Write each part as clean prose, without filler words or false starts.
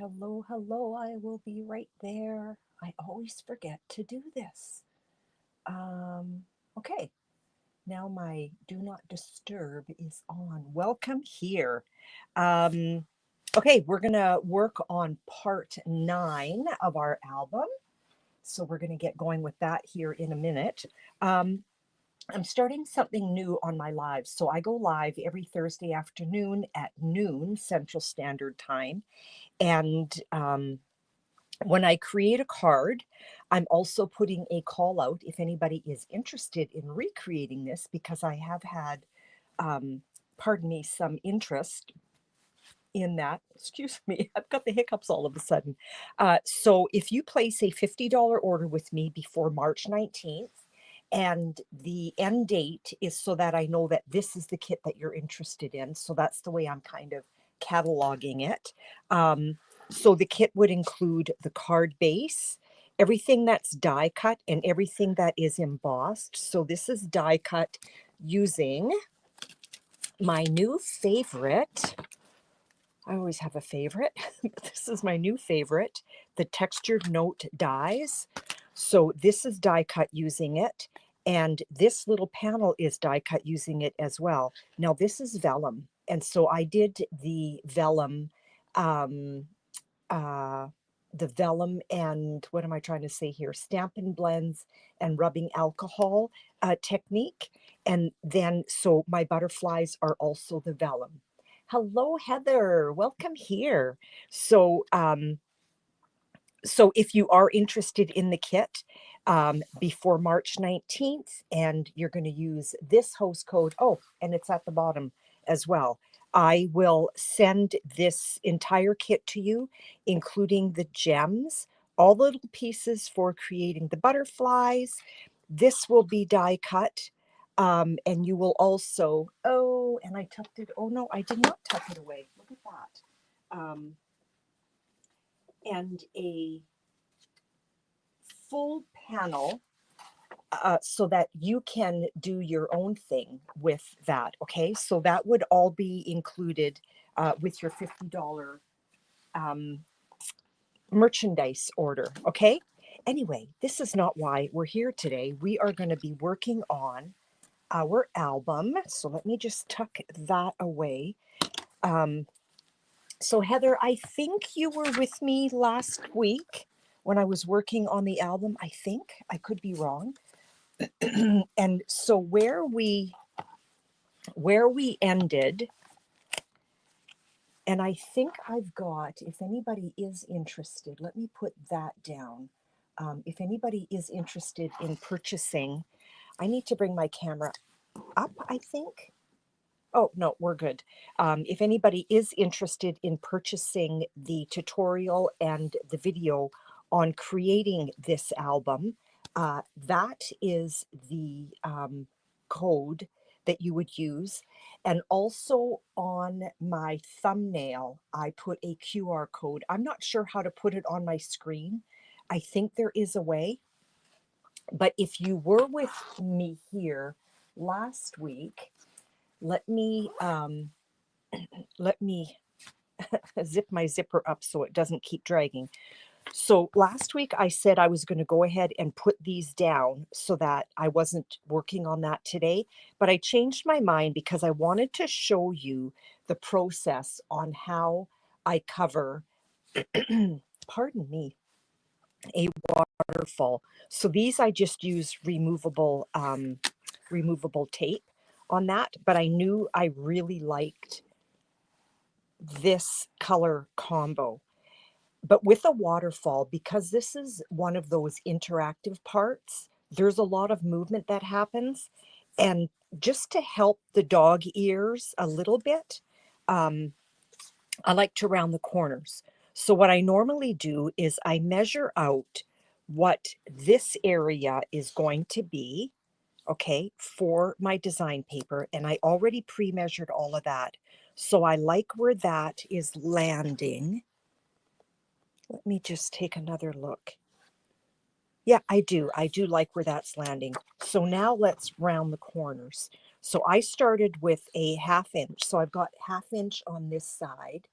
Hello, hello. I will be right there. I always forget to do this. Um, okay, now my do not disturb is on. Welcome here. Um, okay, we're going to work on part 9 of our album. So we're going to get going with that here in a minute. Um, I'm starting something new on my lives. So I go live every Thursday afternoon at noon Central Standard Time. And when I create a card, I'm also putting a call out if anybody is interested in recreating this because I have had, um, pardon me, some interest in that. Excuse me, I've got the hiccups all of a sudden. So if you place a $50 order with me before March 19th, and the end date is so that I know that this is the kit that you're interested in. So that's the way I'm kind of cataloging it. So the kit would include the card base, everything that's die cut, and everything that is embossed. So this is die cut using my new favorite. I always have a favorite. This is my new favorite, the textured note dies. So this is die cut using it. And this little panel is die cut using it as well. Now this is vellum. And so I did um, uh, the vellum and what am I trying to say here? Stampin' blends and rubbing alcohol technique. And then, so my butterflies are also the vellum. Hello, Heather. Welcome here. So if you are interested in the kit before March 19th, and you're going to use this host code, oh, and it's at the bottom as well. I will send this entire kit to you, including the gems, all the little pieces for creating the butterflies. This will be die cut. And you will also, oh, and I tucked it. Oh, no, I did not tuck it away. Look at that. And a full panel so that you can do your own thing with that. Okay, so that would all be included with your $50 um, merchandise order. Okay, anyway, this is not why we're here today. We are going to be working on our album. So let me just tuck that away. So Heather, I think you were with me last week when I was working on the album. I think I could be wrong. And so where we ended, and I think I've got, if anybody is interested, let me put that down. If anybody is interested in purchasing, I need to bring my camera up, I think. Oh, no, we're good. If anybody is interested in purchasing the tutorial and the video on creating this album, that is the code that you would use. And also on my thumbnail, I put a QR code. I'm not sure how to put it on my screen. I think there is a way. But if you were with me here last week, let me zip my zipper up so it doesn't keep dragging. So last week I said I was going to go ahead and put these down so that I wasn't working on that today, but I changed my mind because I wanted to show you the process on how I cover, pardon me, a waterfall. So these I just use removable tape on that, but I knew I really liked this color combo. But with a waterfall, because this is one of those interactive parts, there's a lot of movement that happens. And just to help the dog ears a little bit, um, I like to round the corners. So what I normally do is I measure out what this area is going to be, okay, for my design paper. And I already pre-measured all of that. So I like where that is landing. Let me just take another look. Yeah, I do. I do like where that's landing. So now let's round the corners. So I started with a 1/2 inch. So I've got 1/2 inch on this side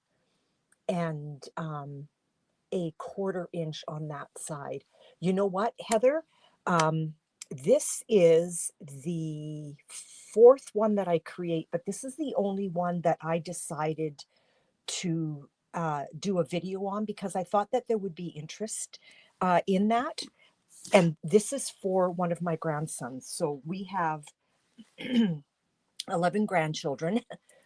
and a 1/4 inch on that side. You know what, Heather? Um, this is the 4th one that I create, but this is the only one that I decided to do a video on because I thought that there would be interest in that. And this is for one of my grandsons. So we have 11 grandchildren.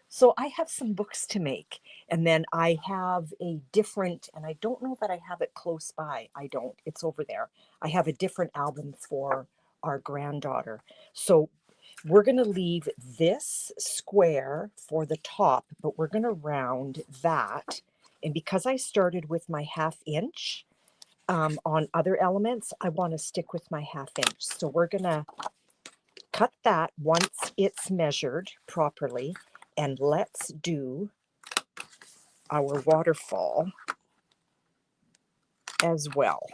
So I have some books to make. And then I have a different, and I don't know that I have it close by. I don't, it's over there. I have a different album for our granddaughter. So we're going to leave this square for the top, but we're going to round that. And because I started with my 1/2 inch on other elements, I want to stick with my 1/2 inch. So we're going to cut that once it's measured properly, and let's do our waterfall as well.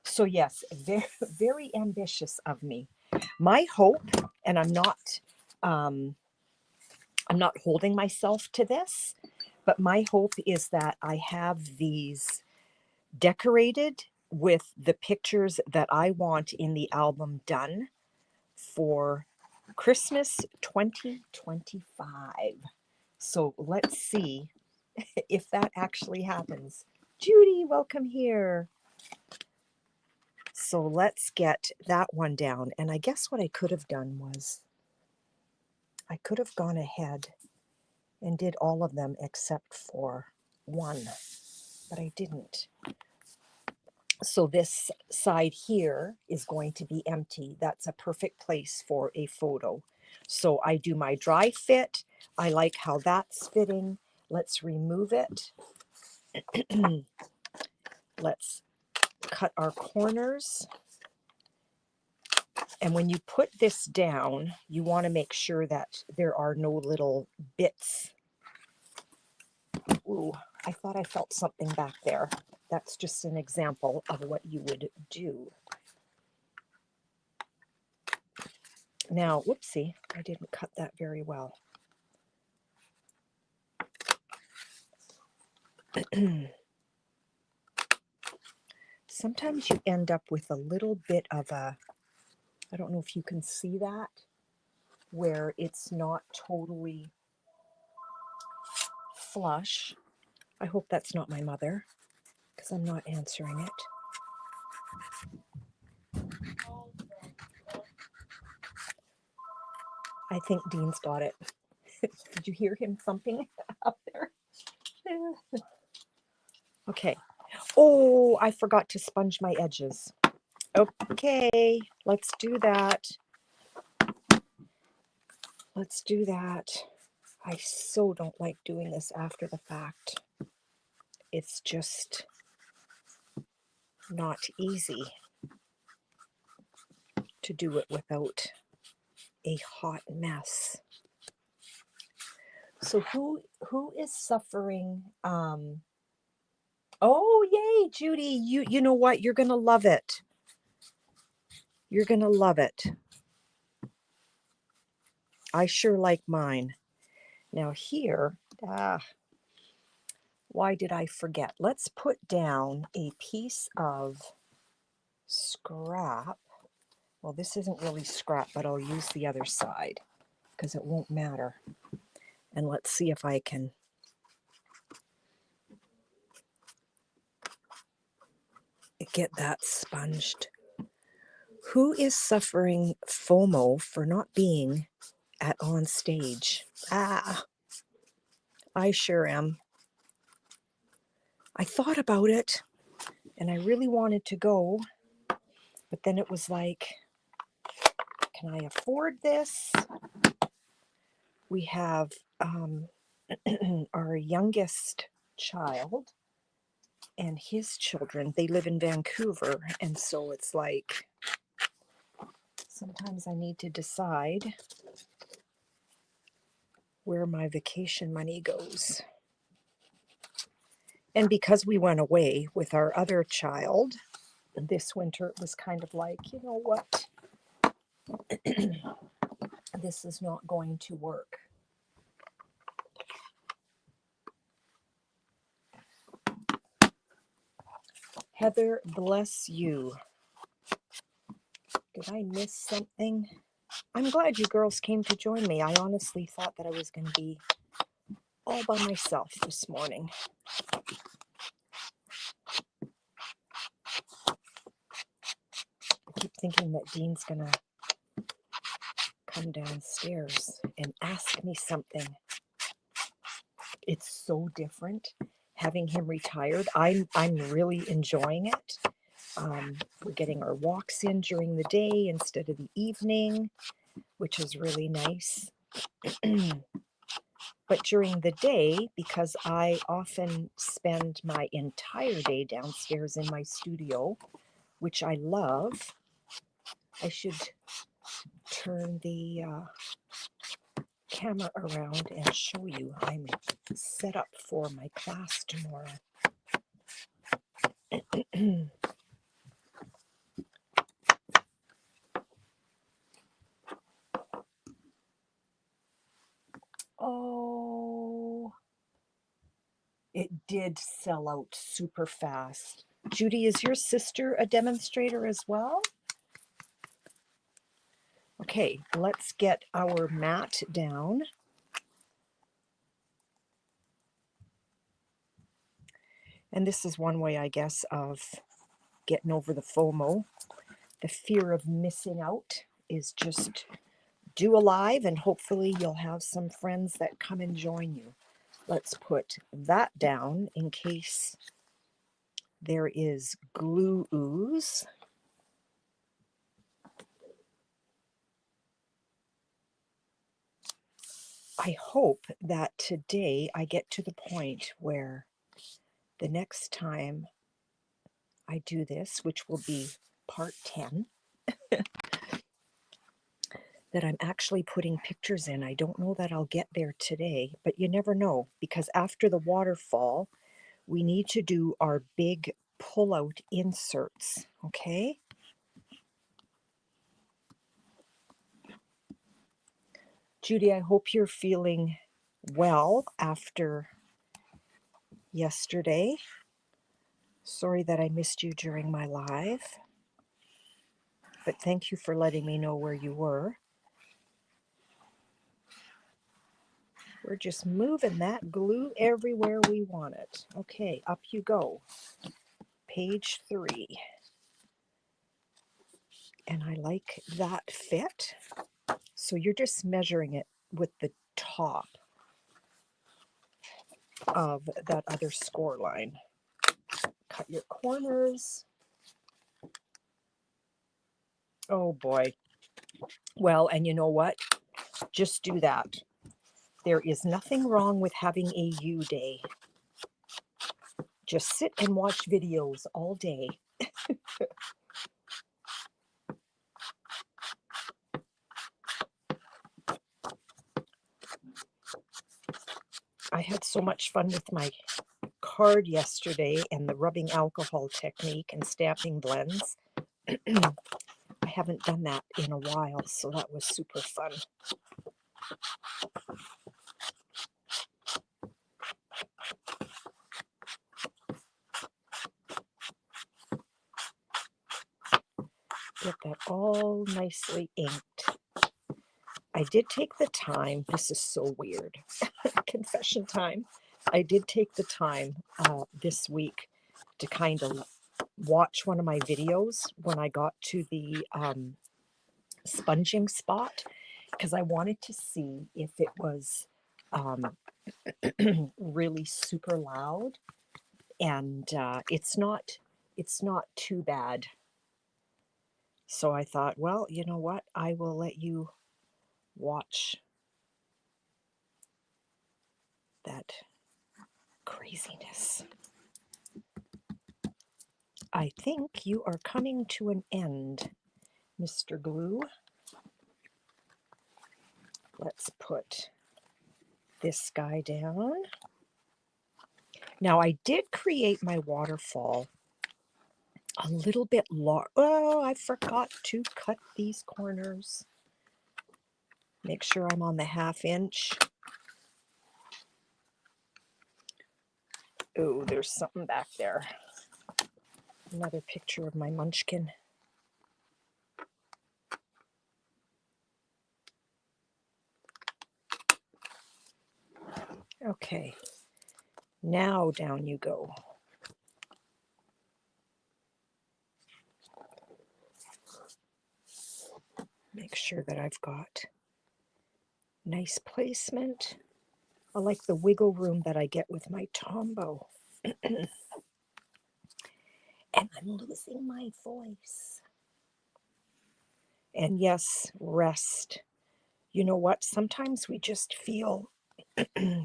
So yes, very, very ambitious of me. My hope, and I'm not holding myself to this, but my hope is that I have these decorated with the pictures that I want in the album done for Christmas 2025. So let's see if that actually happens. Judy, welcome here. So let's get that one down. And I guess what I could have done was I could have gone ahead and did all of them except for one, but I didn't. So this side here is going to be empty. That's a perfect place for a photo. So I do my dry fit. I like how that's fitting. Let's remove it. Let's cut our corners. And when you put this down, you want to make sure that there are no little bits. Ooh, I thought I felt something back there. That's just an example of what you would do. Now, whoopsie, I didn't cut that very well. Sometimes you end up with a little bit of a, I don't know if you can see that, where it's not totally flush. I hope that's not my mother, because I'm not answering it. I think Dean's got it. Did you hear him thumping up there? Okay. Oh, I forgot to sponge my edges. Okay, let's do that. Let's do that. I so don't like doing this after the fact. It's just not easy to do it without a hot mess. So who is suffering? Oh, yay, Judy! You know what? You're gonna love it. You're gonna love it. I sure like mine. Now here, why did I forget? Let's put down a piece of scrap. Well, this isn't really scrap, but I'll use the other side because it won't matter. And let's see if I can get that sponged. Who is suffering FOMO for not being at on stage? I sure am. I thought about it and I really wanted to go, but then it was like, can I afford this? We have our youngest child and his children. They live in Vancouver, and so it's like sometimes I need to decide where my vacation money goes. And because we went away with our other child this winter, it was kind of like, you know what? This is not going to work. Heather, bless you. Did I miss something? I'm glad you girls came to join me. I honestly thought that I was going to be all by myself this morning. I keep thinking that Dean's going to come downstairs and ask me something. It's so different having him retired. I'm really enjoying it. We're getting our walks in during the day instead of the evening, which is really nice. But during the day, because I often spend my entire day downstairs in my studio, which I love, I should turn the camera around and show you. I'm set up for my class tomorrow. Oh, it did sell out super fast. Judy, is your sister a demonstrator as well? Okay, let's get our mat down. And this is one way, I guess, of getting over the FOMO. The fear of missing out is just do a live, and hopefully you'll have some friends that come and join you. Let's put that down in case there is glue ooze. I hope that today I get to the point where the next time I do this, which will be part 10, that I'm actually putting pictures in. I don't know that I'll get there today, but you never know, because after the waterfall, we need to do our big pull-out inserts, okay? Judy, I hope you're feeling well after yesterday. Sorry that I missed you during my live, but thank you for letting me know where you were. We're just moving that glue everywhere we want it. Okay, up you go. Page 3. And I like that fit. So you're just measuring it with the top of that other score line. Cut your corners. Oh boy. Well, and you know what? Just do that. There is nothing wrong with having a U day. Just sit and watch videos all day. I had so much fun with my card yesterday and the rubbing alcohol technique and stamping blends. I haven't done that in a while, so that was super fun. Get that all nicely inked. I did take the time, this is so weird, confession time. I did take the time this week to kind of watch one of my videos when I got to the sponging spot, because I wanted to see if it was really super loud, and it's not too bad. So I thought, well, you know what? I will let you watch that craziness. I think you are coming to an end, Mr. Glue. Let's put this guy down. Now, I did create my waterfall a little bit large. Oh, I forgot to cut these corners. Make sure I'm on the 1/2 inch. Oh, there's something back there. Another picture of my munchkin. Okay, now down you go. Make sure that I've got nice placement. I like the wiggle room that I get with my Tombow. And I'm losing my voice. And yes, rest. You know what? Sometimes we just feel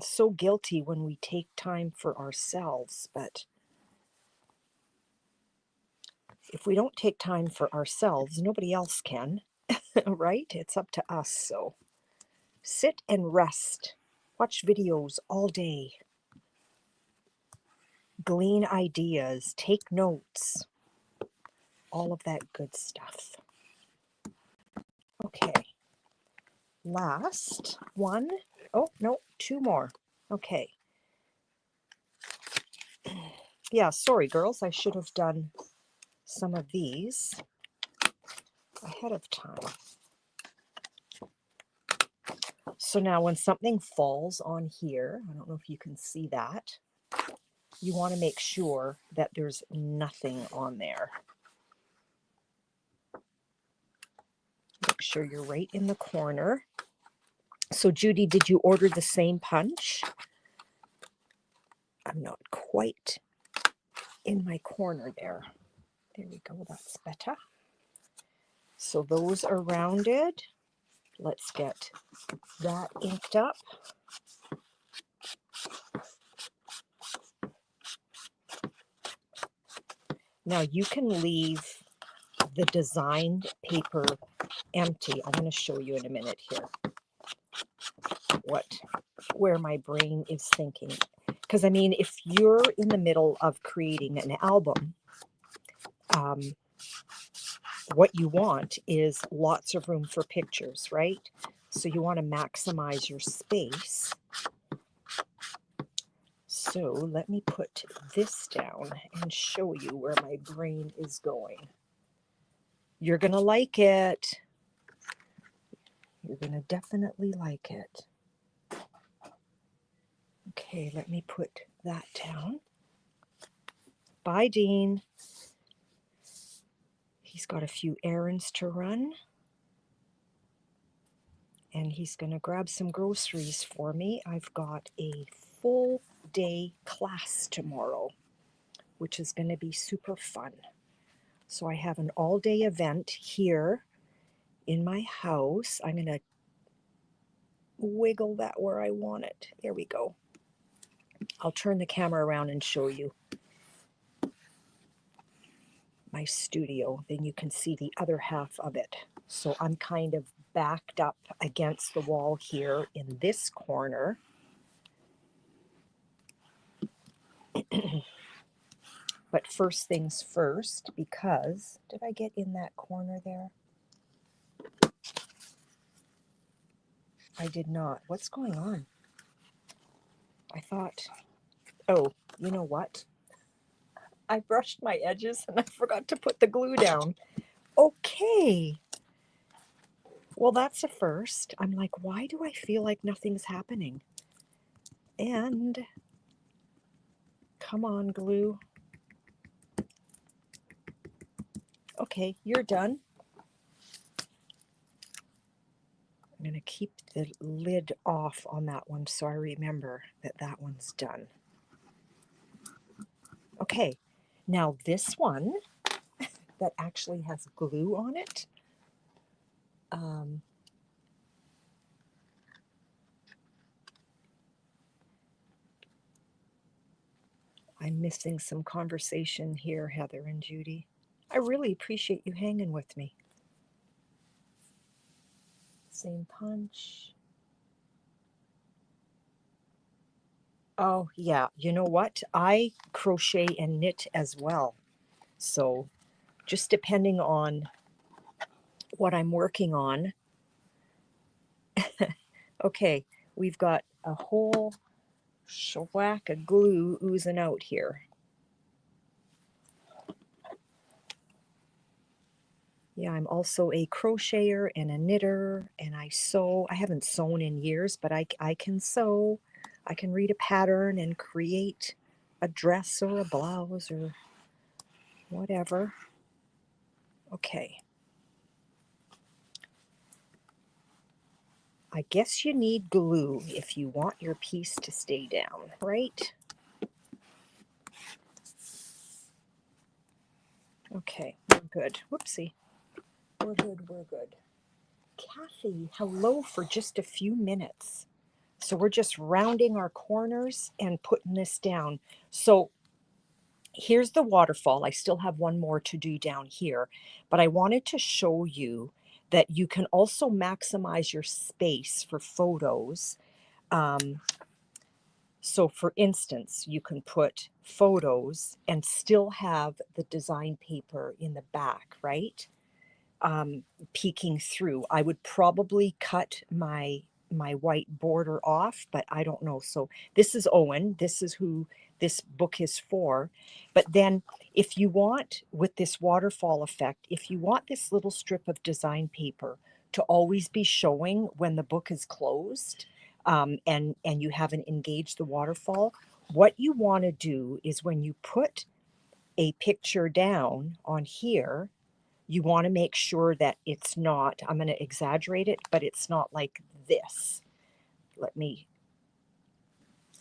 so guilty when we take time for ourselves, but if we don't take time for ourselves, nobody else can, right? It's up to us. So sit and rest. Watch videos all day. Glean ideas. Take notes. All of that good stuff. Okay. Last one. Oh, no, two more. Okay. Yeah, sorry, girls. I should have done some of these ahead of time. So now when something falls on here, I don't know if you can see that, you want to make sure that there's nothing on there. Make sure you're right in the corner. So Judy, did you order the same punch? I'm not quite in my corner there. There we go, that's better. So those are rounded. Let's get that inked up. Now you can leave the designed paper empty. I'm going to show you in a minute here where my brain is thinking. Because I mean, if you're in the middle of creating an album, what you want is lots of room for pictures, right? So you want to maximize your space. So let me put this down and show you where my brain is going. You're going to like it. You're going to definitely like it. Okay, let me put that down. Bye, Dean. He's got a few errands to run. And he's going to grab some groceries for me. I've got a full day class tomorrow, which is going to be super fun. So I have an all-day event here in my house. I'm going to wiggle that where I want it. There we go. I'll turn the camera around and show you my studio. Then you can see the other half of it. So I'm kind of backed up against the wall here in this corner. But first things first, because, did I get in that corner there? I did not. What's going on? I thought, oh, you know what? I brushed my edges and I forgot to put the glue down. Okay. Well, that's a first. I'm like, why do I feel like nothing's happening? And come on, glue. Okay, you're done. I'm going to keep the lid off on that one so I remember that that one's done. Okay, now this one that actually has glue on it, I'm missing some conversation here, Heather and Judy. I really appreciate you hanging with me. Same punch. Oh, yeah. You know what? I crochet and knit as well. So just depending on what I'm working on. Okay, we've got a whole shellac of glue oozing out here. Yeah, I'm also a crocheter and a knitter, and I sew. I haven't sewn in years, but I can sew. I can read a pattern and create a dress or a blouse or whatever. Okay. I guess you need glue if you want your piece to stay down, right? Okay, we're good. Whoopsie. We're good, we're good. Kathy, hello for just a few minutes. So we're just rounding our corners and putting this down. So here's the waterfall. I still have one more to do down here, but I wanted to show you that you can also maximize your space for photos. So for instance, you can put photos and still have the design paper in the back, right? Peeking through. I would probably cut my white border off, but I don't know. So this is Owen. This is who this book is for. But then if you want, with this waterfall effect, if you want this little strip of design paper to always be showing when the book is closed, and you haven't engaged the waterfall, what you want to do is when you put a picture down on here, you want to make sure that it's not, I'm going to exaggerate it, but it's not like this. Let me,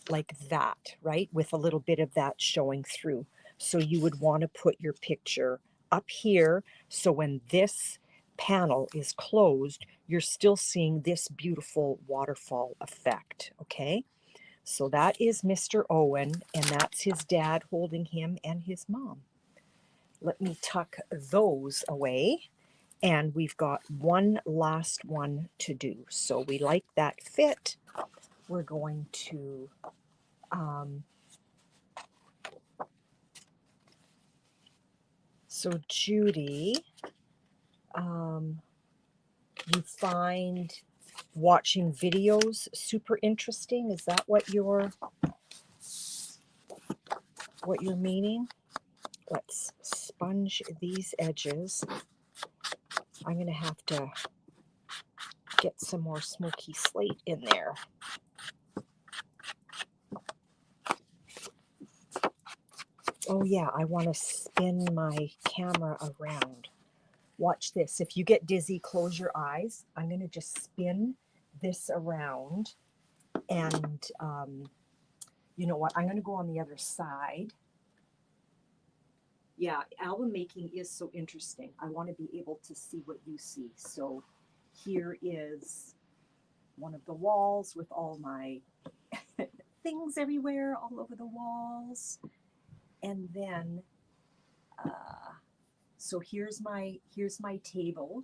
like that, right? With a little bit of that showing through. So you would want to put your picture up here. So when this panel is closed, you're still seeing this beautiful waterfall effect, okay? So that is Mr. Owen, and that's his dad holding him and his mom. Let me tuck those away. And we've got one last one to do. So we like that fit. We're going to so Judy, you find watching videos super interesting. Is that what you're meaning? Let's sponge these edges. I'm going to have to get some more smoky slate in there. Oh yeah, I want to spin my camera around. Watch this. If you get dizzy, close your eyes. I'm going to just spin this around. And you know what? I'm going to go on the other side. Yeah, album making is so interesting. I want to be able to see what you see. So here is one of the walls with all my things everywhere, all over the walls. And then, so here's my table,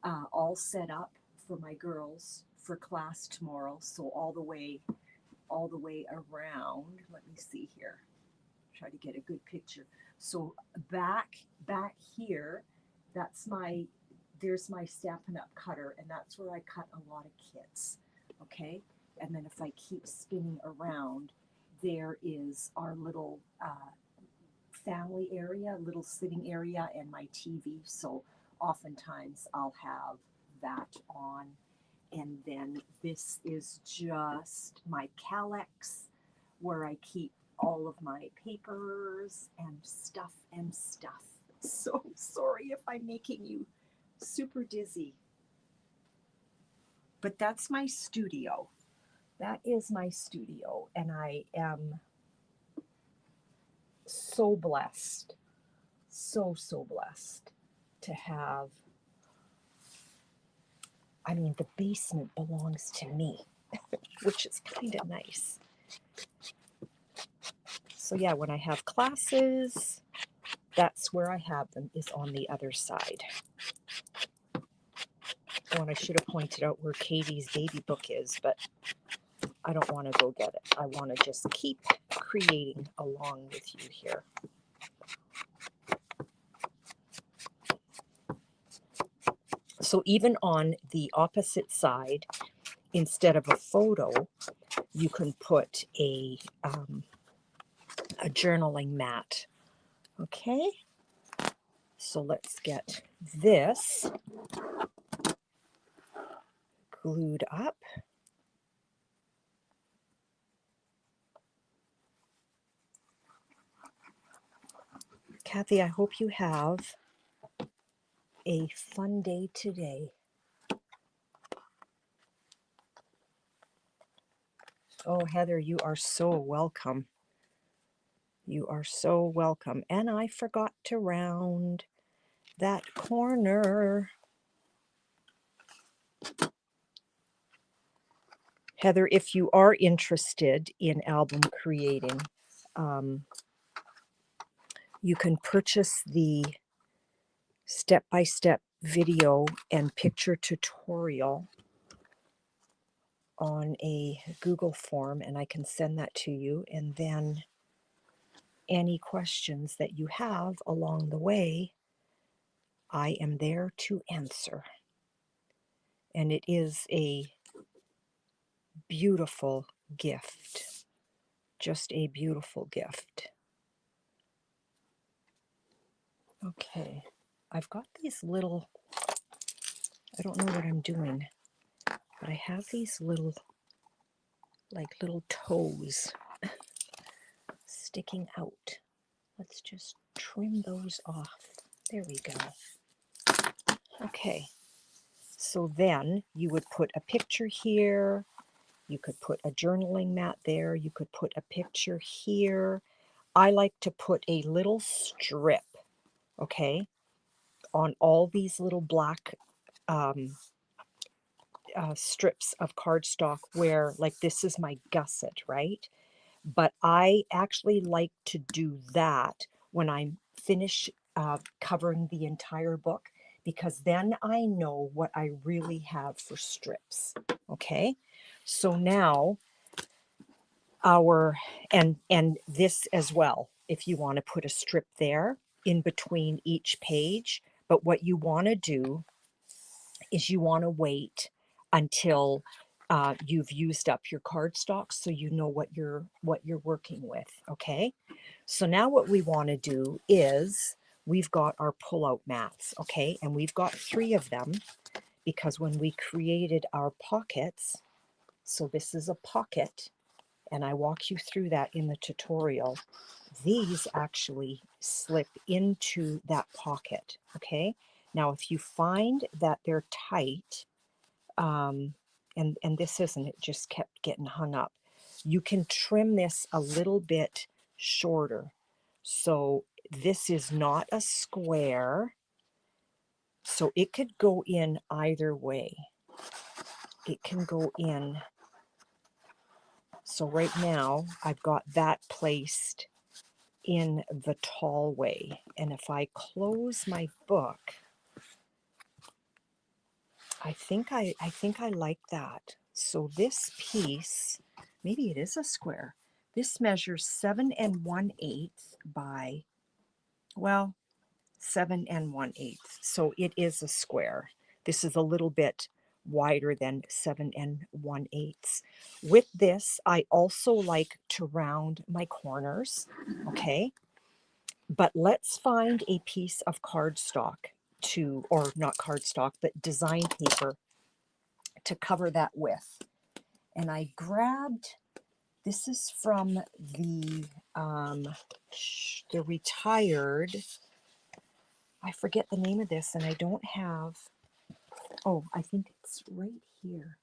all set up for my girls for class tomorrow. So all the way around. Let me see here. Try to get a good picture. So back here, there's my Stampin' Up! Cutter, and that's where I cut a lot of kits. Okay, and then if I keep spinning around, there is our little family area, little sitting area, and my TV. So oftentimes I'll have that on. And then this is just my Calyx, where I keep all of my papers and stuff and stuff. So sorry if I'm making you super dizzy. But that's my studio. That is my studio. And I am so blessed, so blessed to have, I mean, the basement belongs to me, which is kind of nice. So yeah, when I have classes, that's where I have them, is on the other side. Oh, and I should have pointed out where Katie's baby book is, but I don't want to go get it. I want to just keep creating along with you here. So even on the opposite side, instead of a photo, you can put a journaling mat. Okay, So let's get this glued up. Kathy, I hope you have a fun day today. Oh, Heather, you are so welcome. You are so welcome. And I forgot to round that corner. Heather, if you are interested in album creating, you can purchase the step-by-step video and picture tutorial on a Google form, and I can send that to you. And then any questions that you have along the way, I am there to answer. And it is a beautiful gift, just a beautiful gift. Okay, I've got these little, I don't know what I'm doing, but I have these little, like little toes sticking out. Let's just trim those off. There we go. Okay, so then you would put a picture here. You could put a journaling mat there. You could put a picture here. I like to put a little strip, okay, on all these little black strips of cardstock where, like, this is my gusset, right? But I actually like to do that when I'm finished covering the entire book, because then I know what I really have for strips, okay? So now and this as well, if you want to put a strip there in between each page. But what you want to do is you want to wait until you've used up your cardstock, so you know what you're working with. Okay, so now what we want to do is we've got our pull-out mats, okay, and we've got 3 of them because when we created our pockets, so this is a pocket, and I walk you through that in the tutorial. These actually slip into that pocket, okay? Now, if you find that they're tight, and this isn't, it just kept getting hung up, you can trim this a little bit shorter. So this is not a square, so it could go in either way. It can go in. So right now I've got that placed in the tall way. And if I close my book, I think I like that. So this piece, maybe it is a square. This measures 7 1/8 by, well, 7 1/8. So it is a square. This is a little bit wider than 7 1/8. With this, I also like to round my corners, okay? But let's find a piece of cardstock or not cardstock, but design paper to cover that with. And I grabbed, this is from the retired, I forget the name of this, and I don't have, oh, I think it's right here.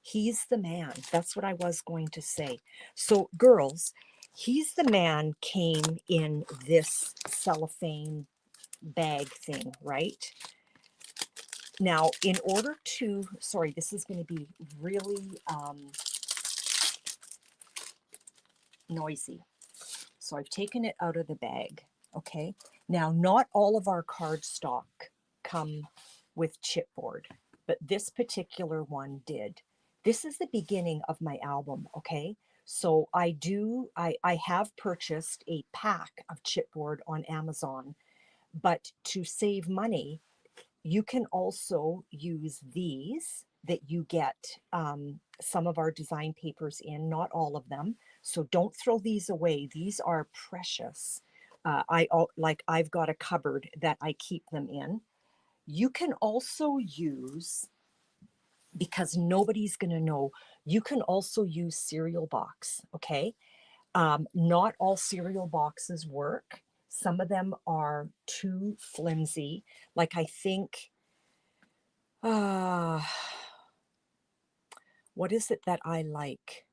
He's the Man. That's what I was going to say. So girls, He's the Man came in this cellophane bag thing, right? Now, in order to, sorry, this is going to be really noisy. So I've taken it out of the bag, okay? Now, not all of our cardstock come with chipboard, but this particular one did. This is the beginning of my album, okay? So I have purchased a pack of chipboard on Amazon, but to save money, you can also use these that you get some of our design papers in, not all of them. So don't throw these away. These are precious. I've got a cupboard that I keep them in. You can also use, because nobody's going to know, you can also use cereal box, okay? Not all cereal boxes work. Some of them are too flimsy. Like I think, uh, what is it that I like?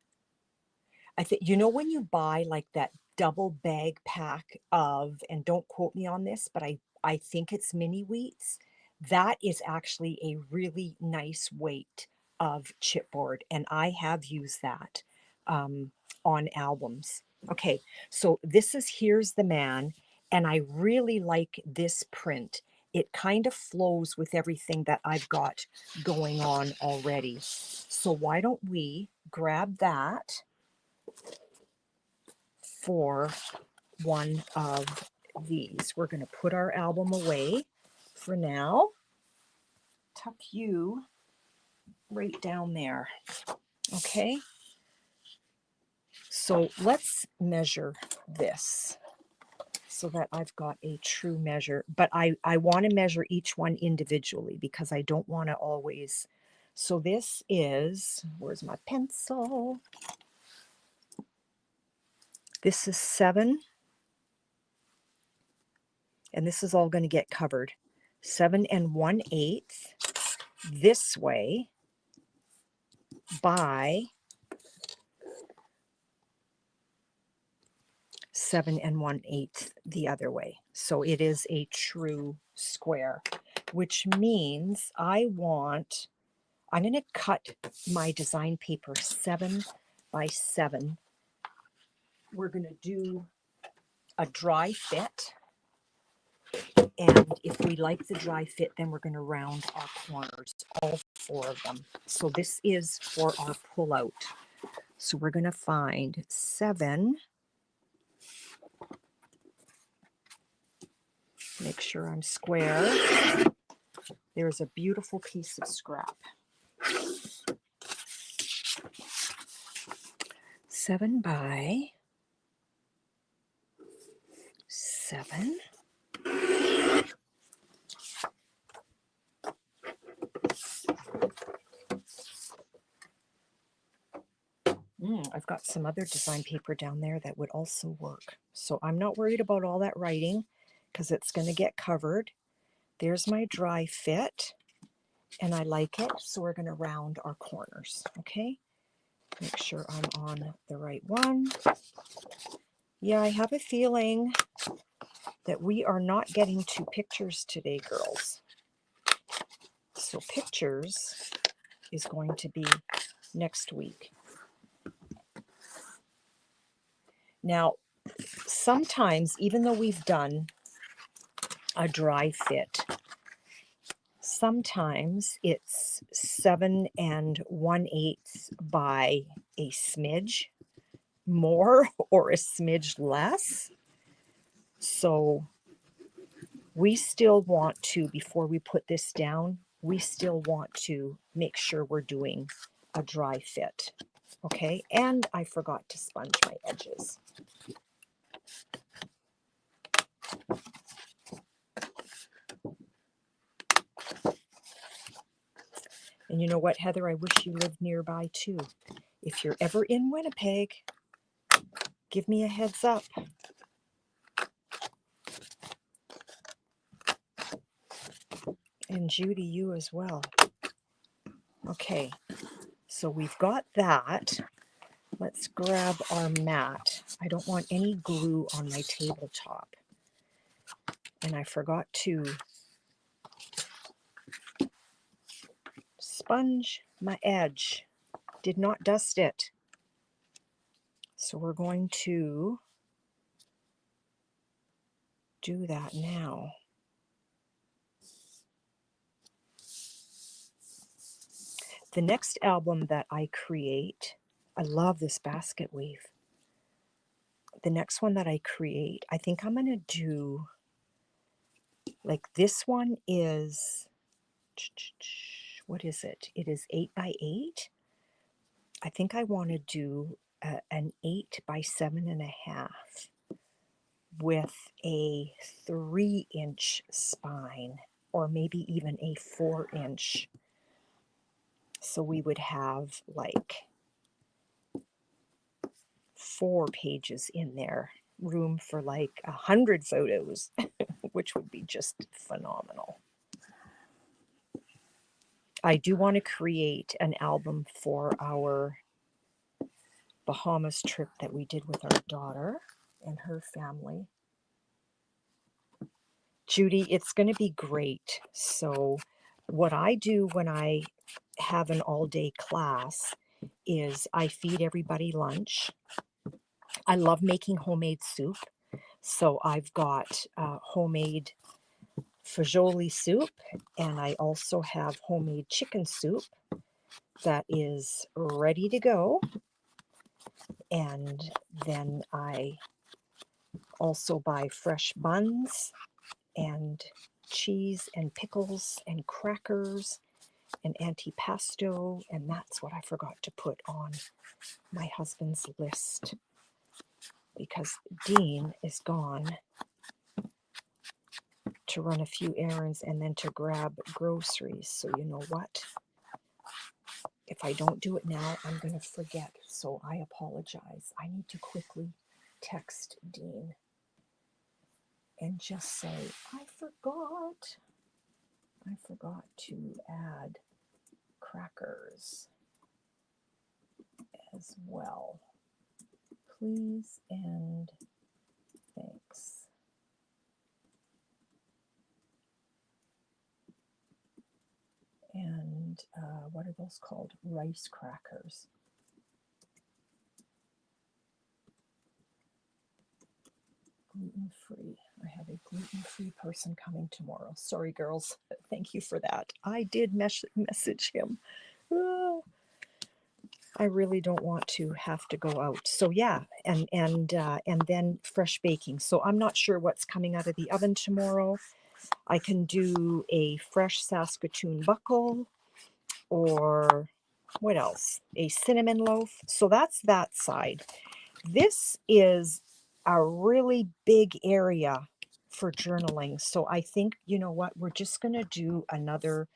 I think, you know, when you buy like that double bag pack of, and don't quote me on this, but I think it's mini wheats, that is actually a really nice weight of chipboard. And I have used that on albums. Okay, so this is Here's the Man, and I really like this print. It kind of flows with everything that I've got going on already. So why don't we grab that for one of these. We're going to put our album away for now. Tuck you right down there. Okay. So let's measure this so that I've got a true measure. But I want to measure each one individually because I don't want to always. So this is, where's my pencil? This is 7. And this is all going to get covered. 7 1/8 this way by 7 1/8 the other way. So it is a true square, which means I'm going to cut my design paper 7 by 7. We're going to do a dry fit. And if we like the dry fit, then we're going to round our corners, all 4 of them. So this is for our pullout. So we're going to find 7. Make sure I'm square. There's a beautiful piece of scrap. 7 by 7. I've got some other design paper down there that would also work. So I'm not worried about all that writing because it's going to get covered. There's my dry fit, and I like it. So we're going to round our corners, okay? Make sure I'm on the right one. Yeah, I have a feeling that we are not getting to pictures today, girls. So pictures is going to be next week. Now, sometimes, even though we've done a dry fit, sometimes it's 7 1/8 by a smidge more or a smidge less. So we still want to, before we put this down, we still want to make sure we're doing a dry fit. Okay, and I forgot to sponge my edges. And you know what, Heather? I wish you lived nearby too. If you're ever in Winnipeg, give me a heads up. And Judy, you as well. Okay, so we've got that. Let's grab our mat. I don't want any glue on my tabletop. And I forgot to sponge my edge. Did not dust it. So we're going to do that now. The next album that I create, I love this basket weave. The next one that I create, I think I'm going to do, like this one is, what is it? It is 8 by 8. I think I want to do an 8 by 7.5. with a 3-inch spine, or maybe even a 4-inch. So we would have like 4 pages in there, room for like 100 photos, which would be just phenomenal. I do want to create an album for our Bahamas trip that we did with our daughter and her family. Judy, it's going to be great. So what I do when I have an all-day class is I feed everybody lunch. I love making homemade soup. So I've got homemade fagioli soup, and I also have homemade chicken soup that is ready to go. And then I also buy fresh buns and cheese and pickles and crackers and antipasto, and that's what I forgot to put on my husband's list because Dean is gone to run a few errands and then to grab groceries. So you know what? If I don't do it now, I'm going to forget. So I apologize. I need to quickly text Dean and just say, I forgot to add crackers as well. Please and thanks. And what are those called? Rice crackers. Gluten-free. I have a gluten-free person coming tomorrow. Sorry, girls. Thank you for that. I did message him. I really don't want to have to go out. So yeah, and then fresh baking. So I'm not sure what's coming out of the oven tomorrow. I can do a fresh Saskatoon buckle, or what else? A cinnamon loaf. So that's that side. This is a really big area for journaling. So I think, you know what, we're just going to do another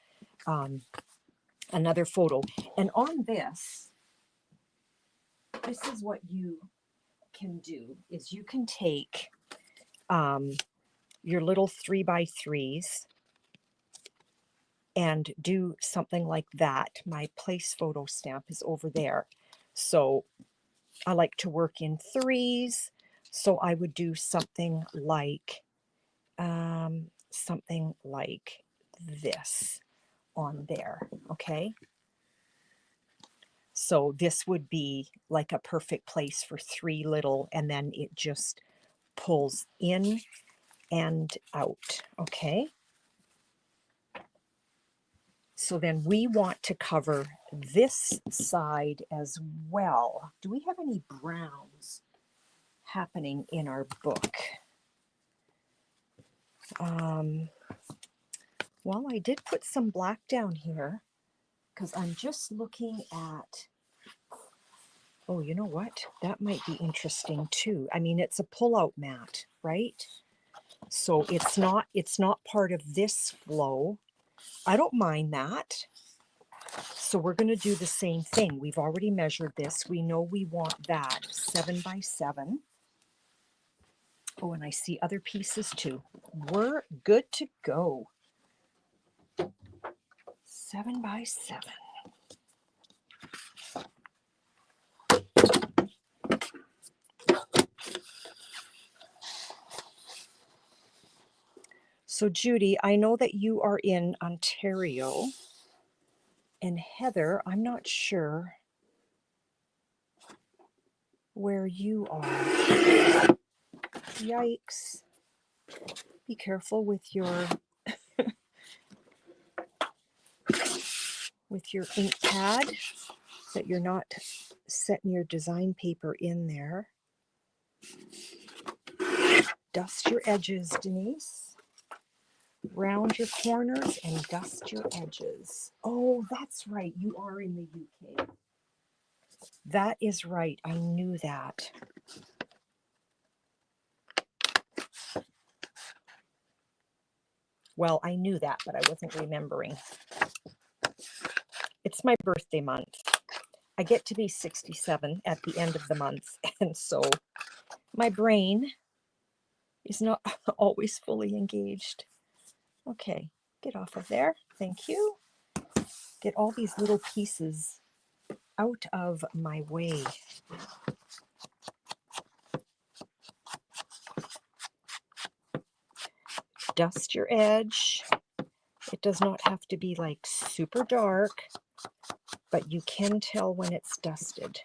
photo. And on this is what you can do, is you can take your little 3x3s and do something like that. My place photo stamp is over there. So I like to work in 3s. So I would do something like this on there. Okay. So this would be like a perfect place for 3 little, and then it just pulls in and out. Okay. So then we want to cover this side as well. Do we have any browns happening in our book? Well, I did put some black down here because I'm just looking at, oh, you know what? That might be interesting too. I mean, it's a pull-out mat, right? So it's not part of this flow. I don't mind that. So we're going to do the same thing. We've already measured this. We know we want that 7x7. Oh, and I see other pieces too. We're good to go. 7x7. So Judy, I know that you are in Ontario. And Heather, I'm not sure where you are. Yikes. Be careful with your ink pad, that you're not setting your design paper in there. Dust your edges, Denise. Round your corners and dust your edges. Oh, that's right. You are in the UK. That is right. I knew that. Well, I knew that, but I wasn't remembering. It's my birthday month. I get to be 67 at the end of the month, and so my brain is not always fully engaged. Okay, get off of there. Thank you. Get all these little pieces out of my way. Dust your edge. It does not have to be like super dark, but you can tell when it's dusted.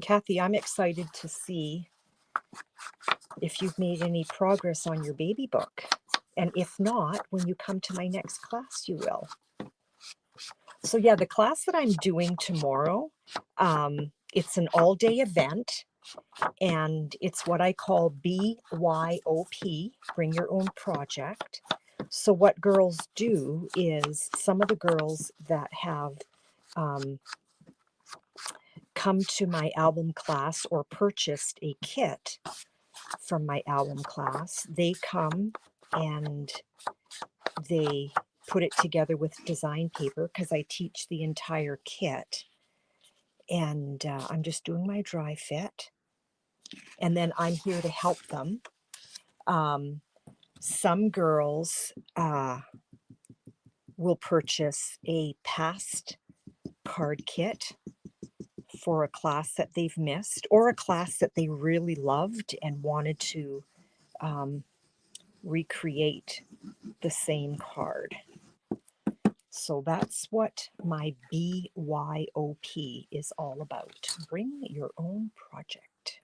Kathy, I'm excited to see if you've made any progress on your baby book. And if not, when you come to my next class, you will. So yeah, the class that I'm doing tomorrow, it's an all-day event, and it's what I call BYOP, Bring Your Own Project. So what girls do is, some of the girls that have come to my album class or purchased a kit from my album class, they come and they put it together with design paper, because I teach the entire kit. And I'm just doing my dry fit. And then I'm here to help them. Some girls will purchase a past card kit for a class that they've missed, or a class that they really loved and wanted to recreate the same card. So that's what my BYOP is all about. Bring your own project.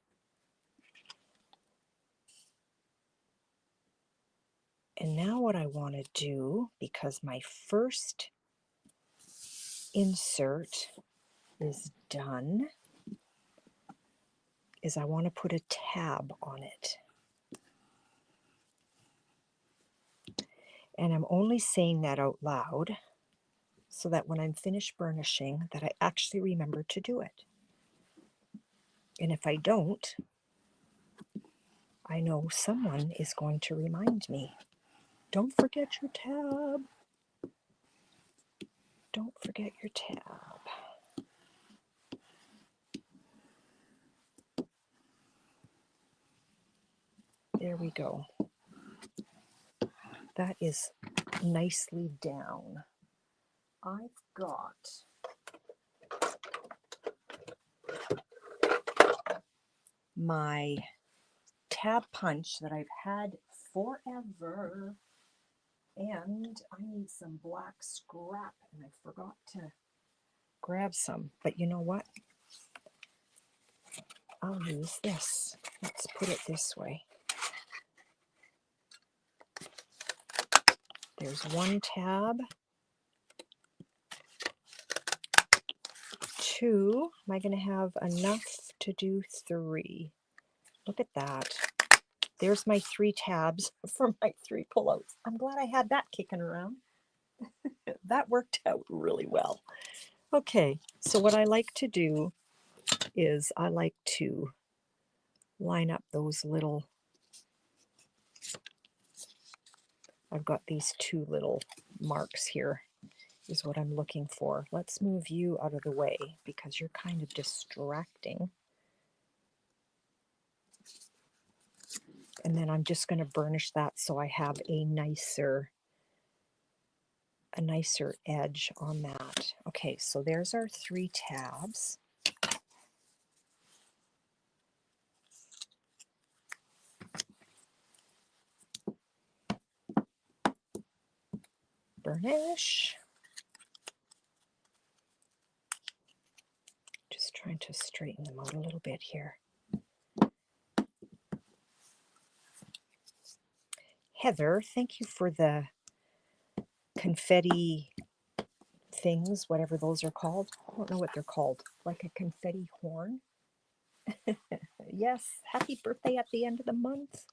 And now what I want to do, because my first insert is done, is I want to put a tab on it. And I'm only saying that out loud so that when I'm finished burnishing, that I actually remember to do it. And if I don't, I know someone is going to remind me. Don't forget your tab. Don't forget your tab. There we go. That is nicely down. I've got my tab punch that I've had forever, and I need some black scrap, and I forgot to grab some. But you know what? I'll use this. Let's put it this way. There's one tab. Two. Am I going to have enough to do three? Look at that. There's my 3 tabs for my 3 pullouts. I'm glad I had that kicking around. That worked out really well. Okay, so what I like to do is I like to line up those little, I've got these 2 little marks here is what I'm looking for. Let's move you out of the way because you're kind of distracting. And then I'm just going to burnish that so I have a nicer edge on that. Okay, so there's our 3 tabs. Burnish. Just trying to straighten them out a little bit here. Heather, thank you for the confetti things, whatever those are called. I don't know what they're called. Like a confetti horn. Yes, happy birthday at the end of the month.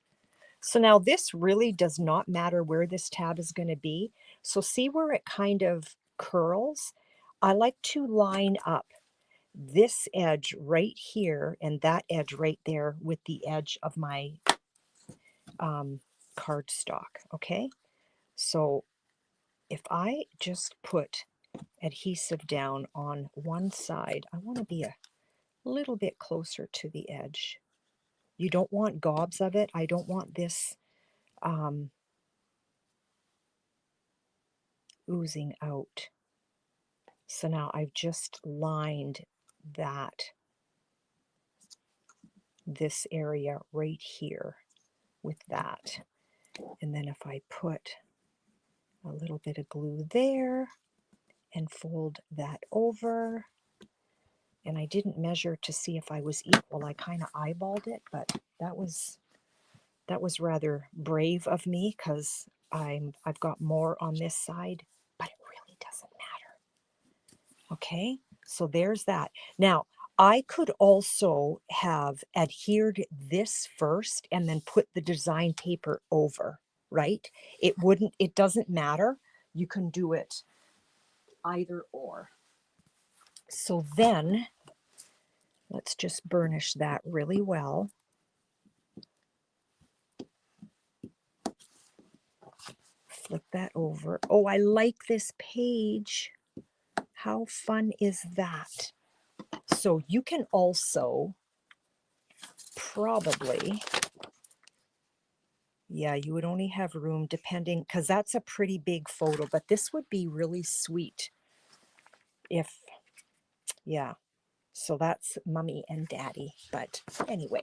So now this really does not matter where this tab is going to be. So see where it kind of curls? I like to line up this edge right here and that edge right there with the edge of my cardstock, okay? So if I just put adhesive down on one side, I want to be a little bit closer to the edge. You don't want gobs of it. I don't want this oozing out. So now I've just lined this area right here with that. And then if I put a little bit of glue there and fold that over, and I didn't measure to see if I was equal. I kind of eyeballed it, but that was rather brave of me because I've got more on this side, but it really doesn't matter. Okay, so there's that. Now, I could also have adhered this first and then put the design paper over, right? It doesn't matter. You can do it either or. So then let's just burnish that really well. Flip that over. Oh, I like this page. How fun is that? So you can also probably, yeah, you would only have room depending, because that's a pretty big photo, but this would be really sweet if, yeah. So that's mommy and daddy. But anyway,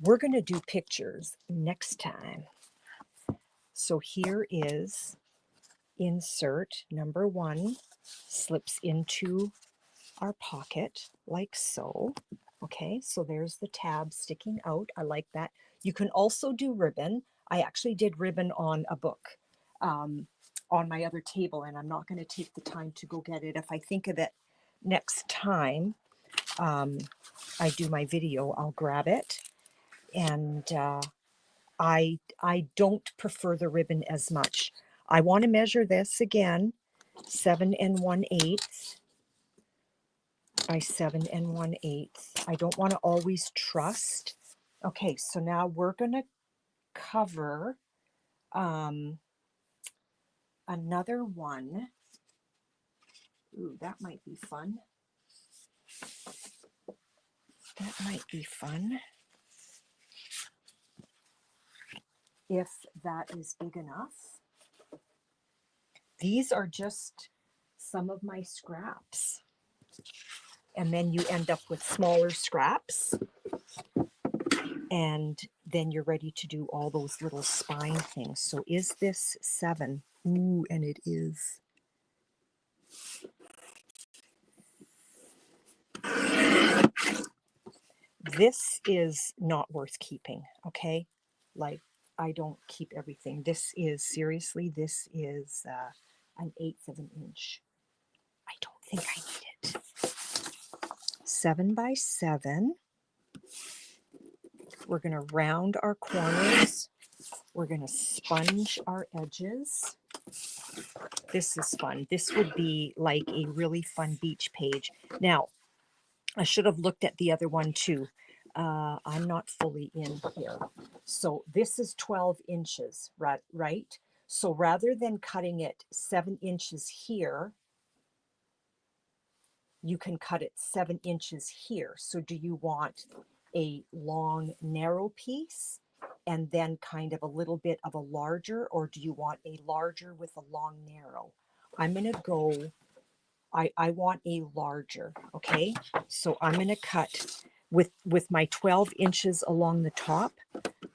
we're going to do pictures next time. So here is insert number 1, slips into our pocket like so. Okay, so there's the tab sticking out. I like that. You can also do ribbon. I actually did ribbon on a book on my other table, and I'm not going to take the time to go get it. If I think of it next time I do my video, I'll grab it. And I don't prefer the ribbon as much. I want to measure this again, 7 1/8 by 7 1/8. I don't want to always trust. Okay, so now we're going to cover another one. Ooh, that might be fun. That might be fun. If that is big enough. These are just some of my scraps. And then you end up with smaller scraps. And then you're ready to do all those little spine things. So is this 7? Ooh, and it is. This is not worth keeping, okay? Like, I don't keep everything. This is, seriously, this is 1/8 of an inch. I don't think I need it. 7 by 7. We're going to round our corners. We're going to sponge our edges. This is fun. This would be like a really fun beach page. Now, I should have looked at the other one too. I'm not fully in here. So this is 12 inches, right? So rather than cutting it 7 inches here, you can cut it 7 inches here. So do you want a long, narrow piece and then kind of a little bit of a larger, or do you want a larger with a long, narrow? I'm going to go, I want a larger, okay? So I'm going to cut with my 12 inches along the top,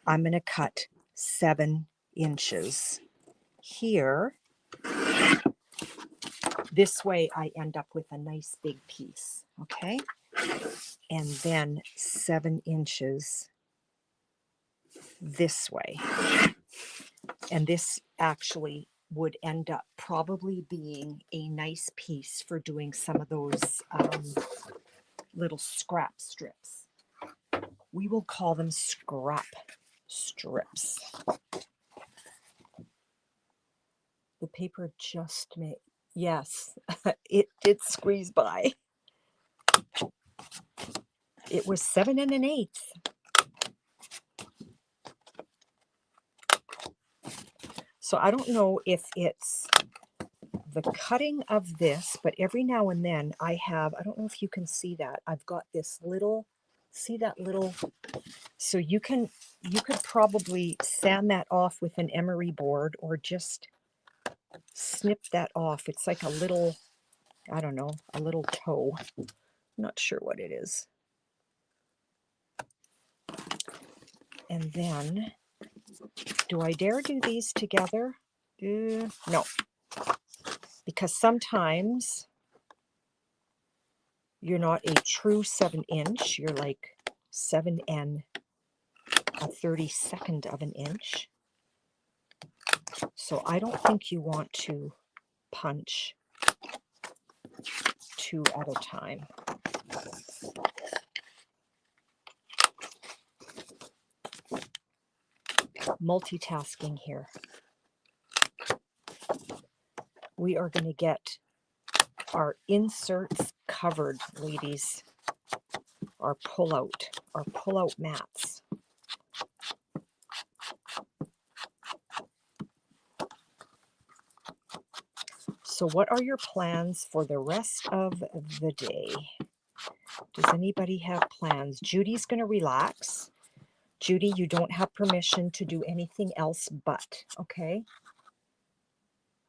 I'm going to cut 7 inches here. This way I end up with a nice big piece, okay? And then 7 inches this way. And this actually would end up probably being a nice piece for doing some of those little scrap strips. We will call them scrap strips. The paper just made, yes, it did squeeze by. It was 7 1/8. So I don't know if it's the cutting of this, but every now and then I don't know if you can see that. I've got this little, see that little, so you could probably sand that off with an emery board or just snip that off. It's like a little, I don't know, a little toe. I'm not sure what it is. And then, do I dare do these together? No, because sometimes you're not a true 7-inch. You're like 7 and a 32nd of an inch. So I don't think you want to punch 2 at a time. Multitasking here. We are going to get our inserts covered, ladies. Our pull-out mats. So what are your plans for the rest of the day? Does anybody have plans? Judy's going to relax. Judy, you don't have permission to do anything else but, okay?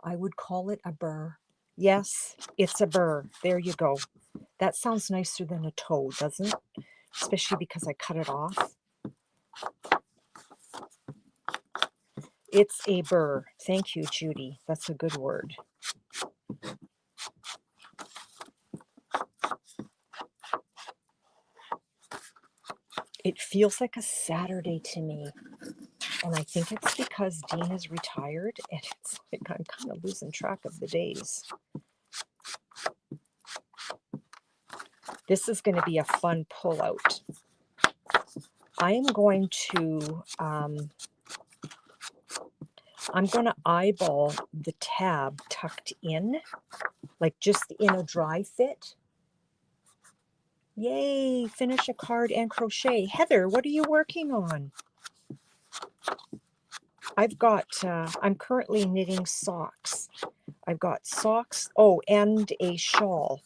I would call it a burr. Yes, it's a burr. There you go. That sounds nicer than a toe, doesn't it? Especially because I cut it off. It's a burr. Thank you, Judy. That's a good word. It feels like a Saturday to me. And I think it's because Dean is retired and it's like I'm kind of losing track of the days. This is going to be a fun pull-out. I am going to eyeball the tab tucked in, like just in a dry fit. Yay, finish a card and crochet. Heather, what are you working on? I've got, I'm currently knitting socks. I've got socks, oh, and a shawl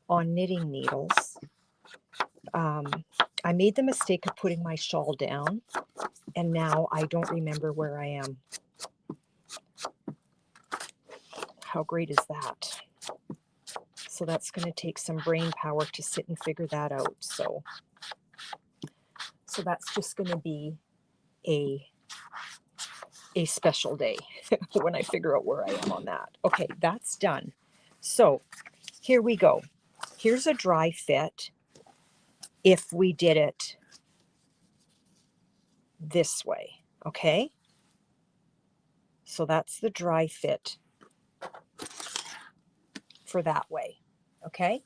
on knitting needles. I made the mistake of putting my shawl down, and now I don't remember where I am. How great is that? So that's going to take some brain power to sit and figure that out. So that's just going to be a special day when I figure out where I am on that. Okay, that's done. So here we go. Here's a dry fit if we did it this way, okay? So that's the dry fit for that way, okay?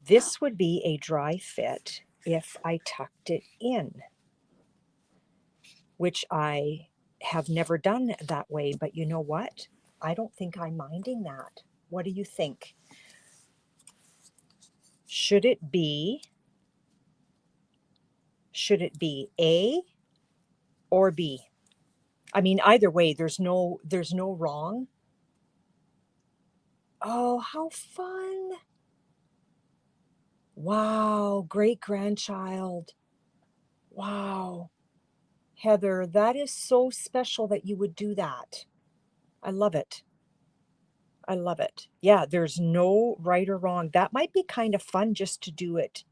This would be a dry fit if I tucked it in, which I have never done that way, but you know what? I don't think I'm minding that. What do you think? Should it be A or B? I mean, either way, there's no wrong. Oh, how fun. Wow, great grandchild. Wow. Heather, that is so special that you would do that. I love it. I love it. Yeah, there's no right or wrong. That might be kind of fun just to do it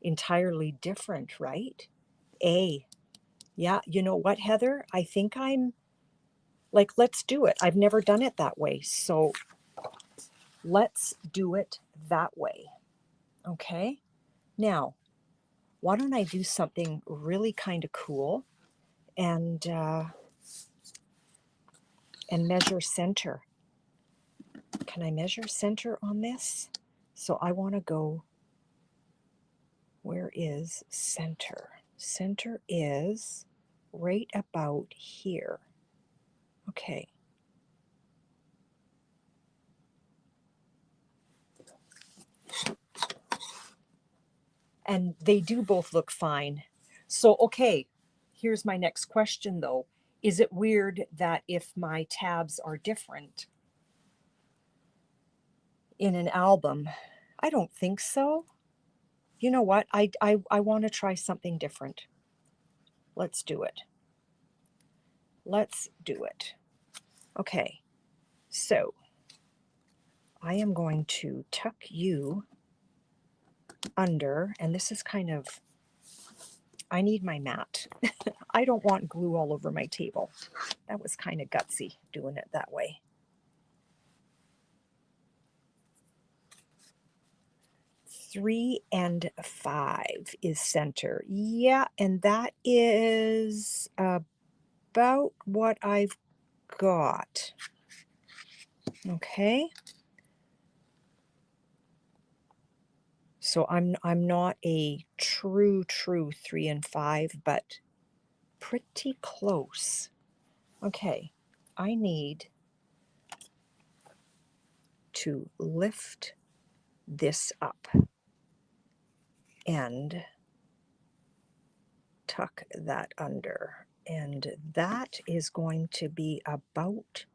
entirely different, right? A. Yeah, you know what, Heather? I think I'm like, let's do it. I've never done it that way. So let's do it that way. Okay. Now, why don't I do something really kind of cool and measure center? Can I measure center on this? So I want to go, where is center? Center is right about here. Okay. And they do both look fine. So, okay, here's my next question though. Is it weird that if my tabs are different in an album? I don't think so. You know what? I want to try something different. Let's do it. Let's do it. Okay, so I am going to tuck you under, and this is kind of, I need my mat. I don't want glue all over my table. That was kind of gutsy doing it that way. 3 and 5 is center. Yeah, and that is about what I've got. Okay. So I'm not a true 3 and 5, but pretty close. Okay. I need to lift this up and tuck that under. And that is going to be about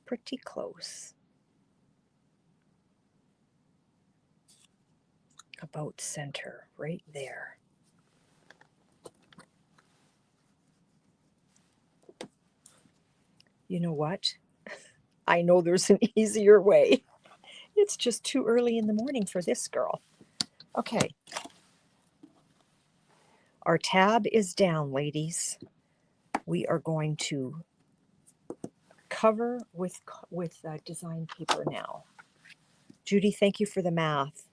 pretty close. About center, right there. You know what? I know there's an easier way. It's just too early in the morning for this girl. Okay. Our tab is down, ladies. We are going to cover with design paper now. Judy, thank you for the math.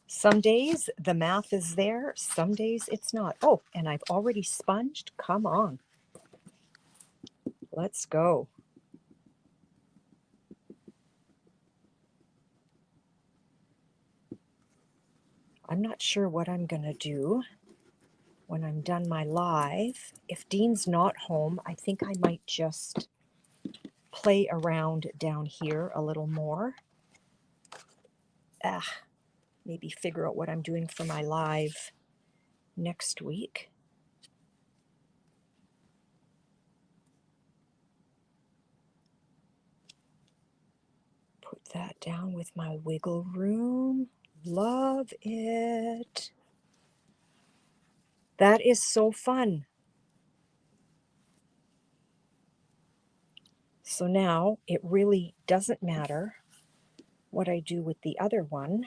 Some days the math is there, some days it's not. Oh, and I've already sponged. Come on. Let's go. I'm not sure what I'm going to do when I'm done my live. If Dean's not home, I think I might just play around down here a little more. Maybe figure out what I'm doing for my live next week. Put that down with my wiggle room. Love it. That is so fun. So now it really doesn't matter what I do with the other one.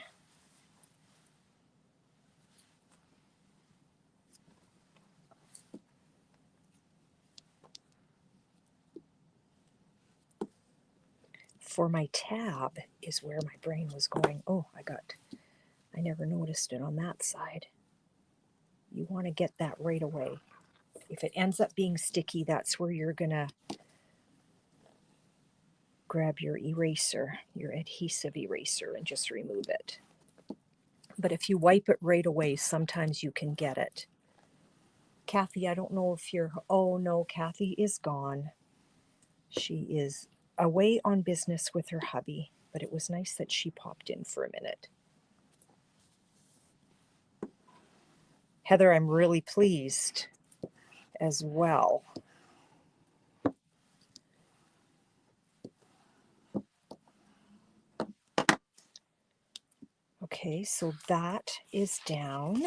For my tab is where my brain was going. Oh, I never noticed it on that side. You want to get that right away. If it ends up being sticky, that's where you're going to grab your eraser, your adhesive eraser, and just remove it. But if you wipe it right away, sometimes you can get it. Kathy, I don't know if you're... Oh, no, Kathy is gone. She is away on business with her hubby, but it was nice that she popped in for a minute. Heather, I'm really pleased as well. Okay, so that is down.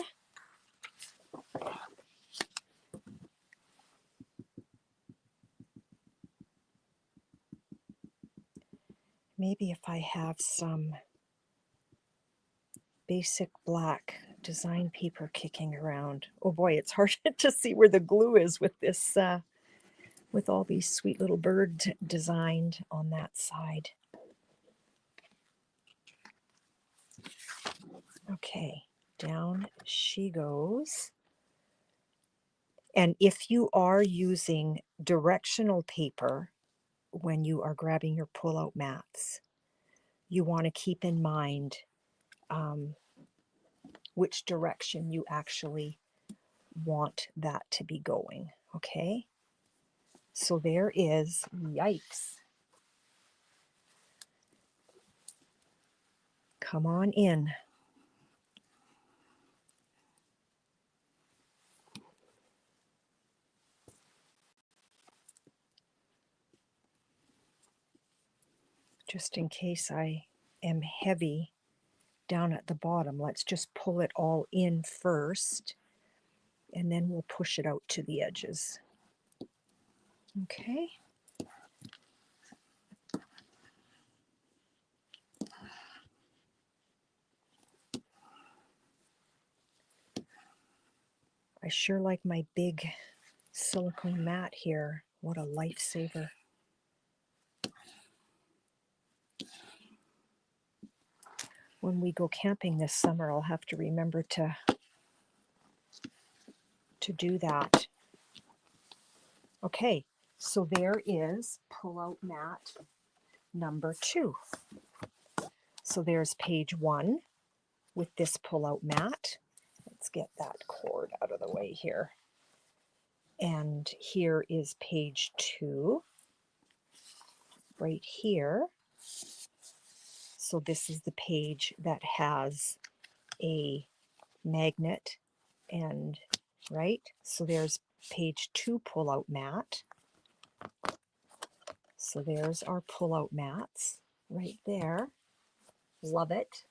Maybe if I have some basic black design paper kicking around. Oh boy, it's hard to see where the glue is with this, with all these sweet little birds designed on that side. Okay, down she goes. And if you are using directional paper when you are grabbing your pull-out mats, you want to keep in mind which direction you actually want that to be going, okay? So there is, yikes. Come on in. just in case I am heavy down at the bottom, let's just pull it all in first, and then we'll push it out to the edges. Okay. I sure like my big silicone mat here. What a lifesaver. When we go camping this summer, I'll have to remember to do that. Okay, so there is pull-out mat number 2. So there's page 1 with this pull-out mat. Let's get that cord out of the way here. And here is page 2, right here. So this is the page that has a magnet, and right, so there's page 2 pull-out mat. So there's our pull-out mats right there. Love it.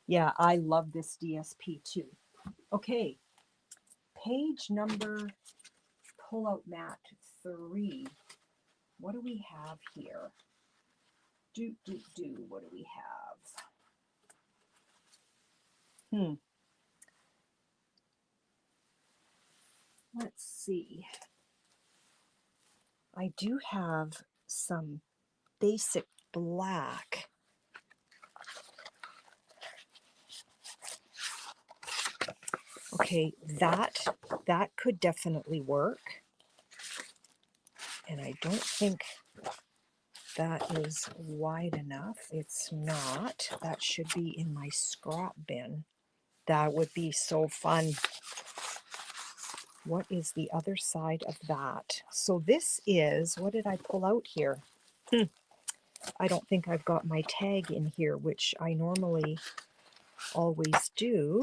Yeah, I love this DSP too. Okay, page number pull-out mat 3. What do we have here? What do we have? Let's see. I do have some basic black. Okay, that could definitely work. And I don't think that is wide enough. It's not. That should be in my scrap bin. That would be so fun. What is the other side of that? So this is, what did I pull out here? I don't think I've got my tag in here, which I normally always do.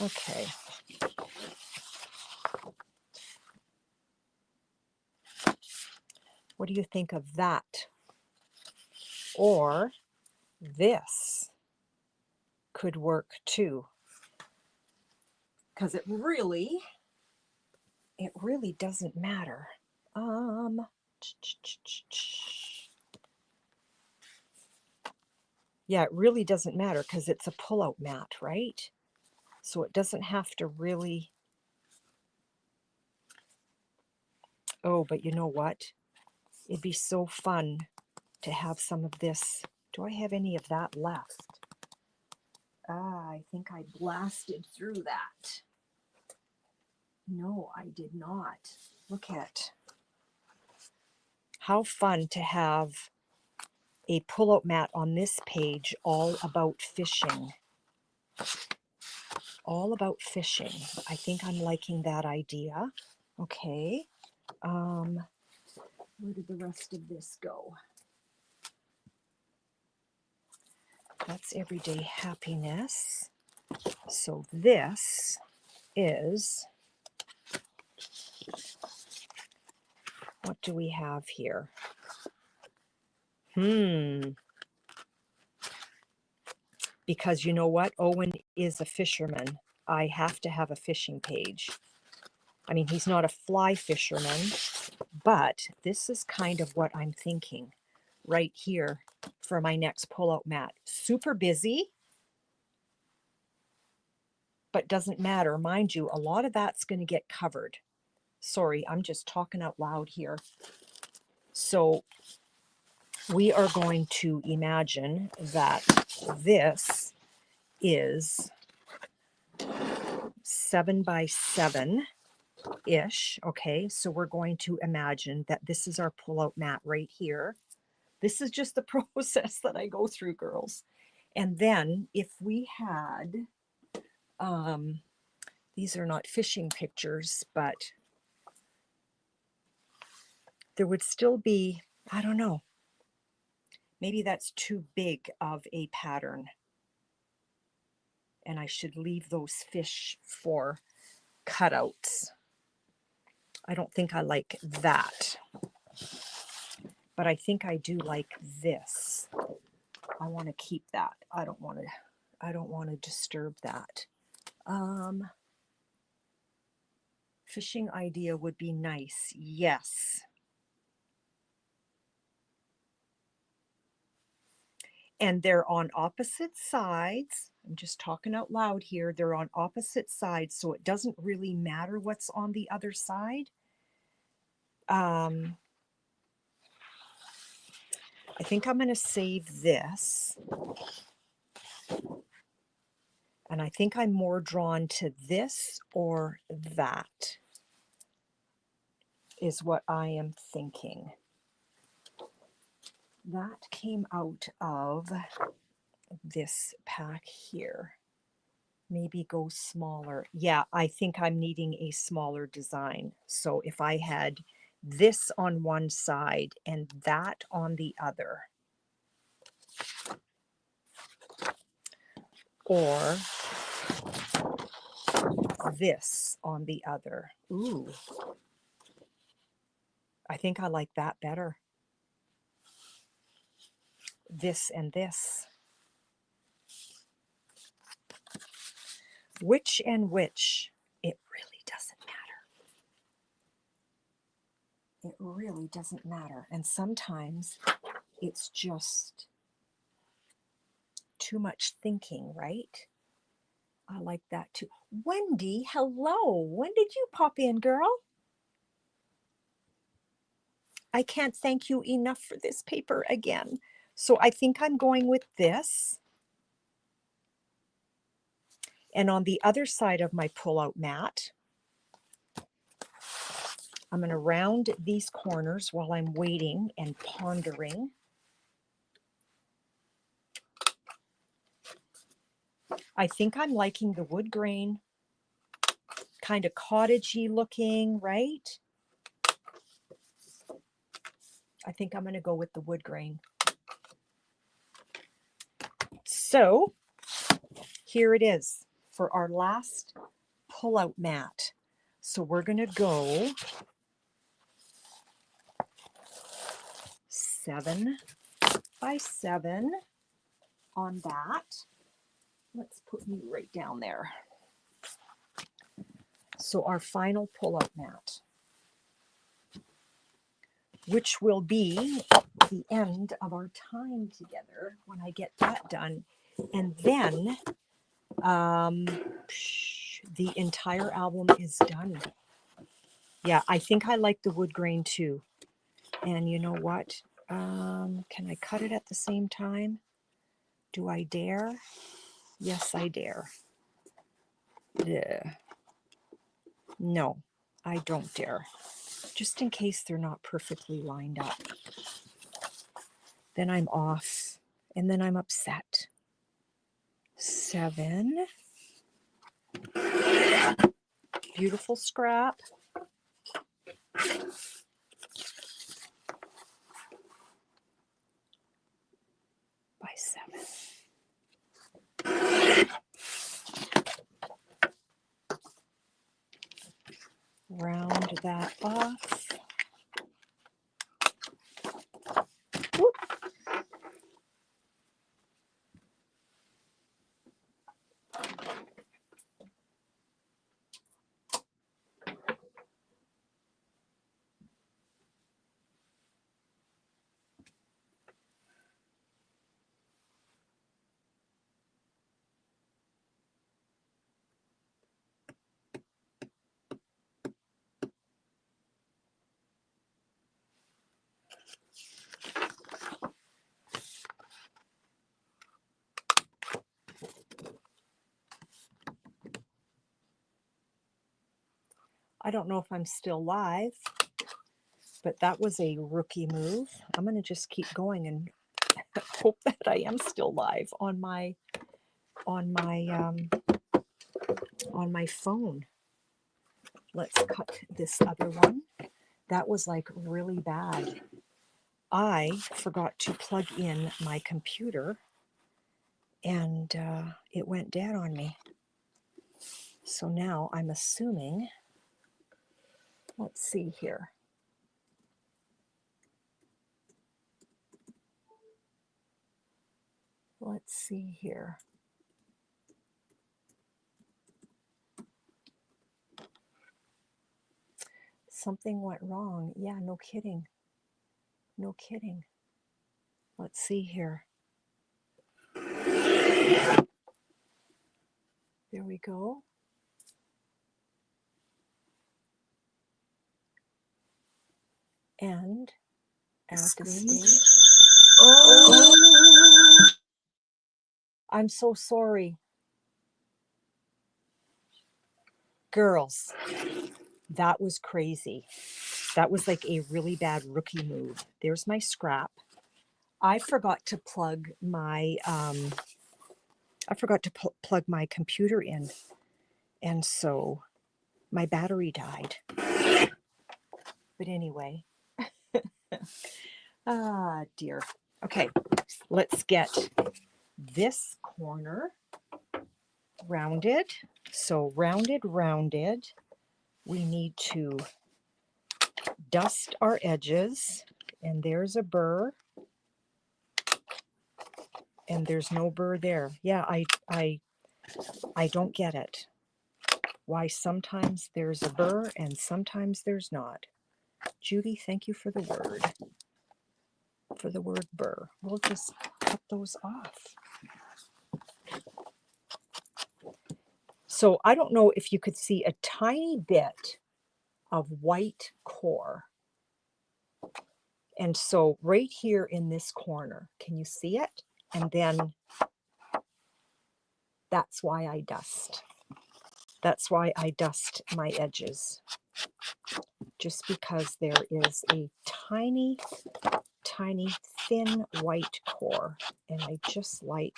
Okay. What do you think of that? Or this could work too. Because it really doesn't matter. Yeah, it really doesn't matter because it's a pull-out mat, right? So it doesn't have to really... Oh, but you know what? It'd be so fun to have some of this. Do I have any of that left? I think I blasted through that. No, I did not. Look at how fun to have a pull-out mat on this page all about fishing. All about fishing. I think I'm liking that idea. Okay. Where did the rest of this go? That's everyday happiness. So this is, what do we have here? Because you know what? Owen is a fisherman. I have to have a fishing page. I mean, he's not a fly fisherman, but this is kind of what I'm thinking right here for my next pull-out mat. Super busy, but doesn't matter. Mind you, a lot of that's going to get covered. Sorry, I'm just talking out loud here. So we are going to imagine that this is 7 by 7-ish. Okay, so we're going to imagine that this is our pull-out mat right here. This is just the process that I go through, girls. And then if we had, these are not fishing pictures, but there would still be, I don't know, maybe that's too big of a pattern. And I should leave those fish for cutouts. I don't think I like that, but I think I do like this. I want to keep that. I don't want to disturb that. Fishing idea would be nice. Yes. And they're on opposite sides. I'm just talking out loud here. They're on opposite sides, so it doesn't really matter what's on the other side. I think I'm going to save this. And I think I'm more drawn to this or that, is what I am thinking. That came out of this pack here. Maybe go smaller. Yeah, I think I'm needing a smaller design. So if I had this on one side and that on the other, or this on the other. Ooh, I think I like that better. This and this. Which and which? It really doesn't matter. It really doesn't matter. And sometimes it's just too much thinking, right? I like that too. Wendy, hello. When did you pop in, girl? I can't thank you enough for this paper again. So I think I'm going with this. And on the other side of my pull-out mat, I'm going to round these corners while I'm waiting and pondering. I think I'm liking the wood grain, kind of cottagey looking, right? I think I'm going to go with the wood grain. So here it is for our last pull-out mat. So we're going to go 7 by 7 on that. Let's put you right down there. So our final pull-out mat, which will be the end of our time together when I get that done. And then the entire album is done. Yeah, I think I like the wood grain too. And you know what? Can I cut it at the same time? Do I dare? Yes, I dare. No, I don't dare. Just in case they're not perfectly lined up. Then I'm off, and then I'm upset. 7. Beautiful scrap. By 7. Round that off. Whoop. I don't know if I'm still live, but that was a rookie move. I'm going to just keep going and hope that I am still live on my phone. Let's cut this other one. That was like really bad. I forgot to plug in my computer and it went dead on me. So now I'm assuming, let's see here. Let's see here. Something went wrong. Yeah, no kidding. No kidding. Let's see here. There we go. And at the stage. Oh! I'm so sorry. Girls, that was crazy. That was like a really bad rookie move. There's my scrap. I forgot to plug my plug my computer in, and so my battery died. But anyway, ah dear. Okay, let's get this corner rounded. So rounded. We need to dust our edges, and there's a burr, and there's no burr there. Yeah, I don't get it. Why sometimes there's a burr and sometimes there's not. Judy, thank you for the word burr. We'll just cut those off. So I don't know if you could see a tiny bit of white core. And so right here in this corner, can you see it? And then that's why I dust. That's why I dust my edges. Just because there is a tiny, tiny, thin white core. And I just like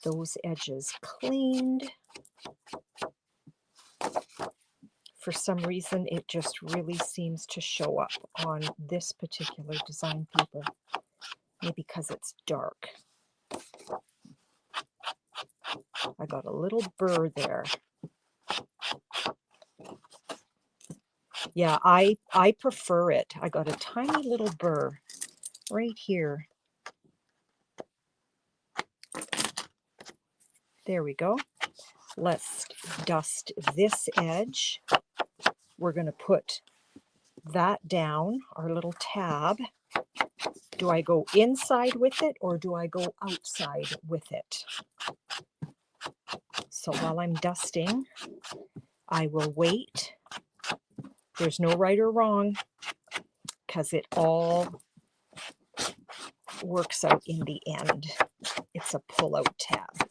those edges cleaned. For some reason, it just really seems to show up on this particular design paper. Maybe because it's dark. I got a little burr there. Yeah, I prefer it. I got a tiny little burr right here. There we go. Let's dust this edge. We're going to put that down, our little tab. Do I go inside with it or do I go outside with it? So while I'm dusting, I will wait. There's no right or wrong because it all works out in the end. It's a pull-out tab.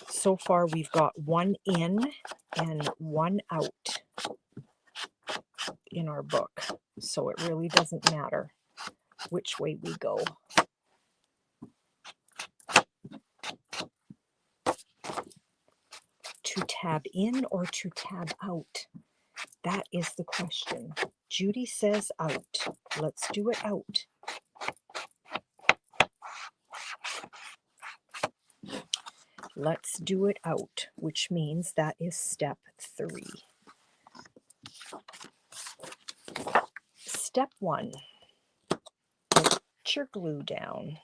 So far we've got one in and one out in our book. So it really doesn't matter which way we go. To tab in or to tab out? That is the question. Judy says out. Let's do it out. Let's do it out, which means that is step 3. Step 1. Put your glue down.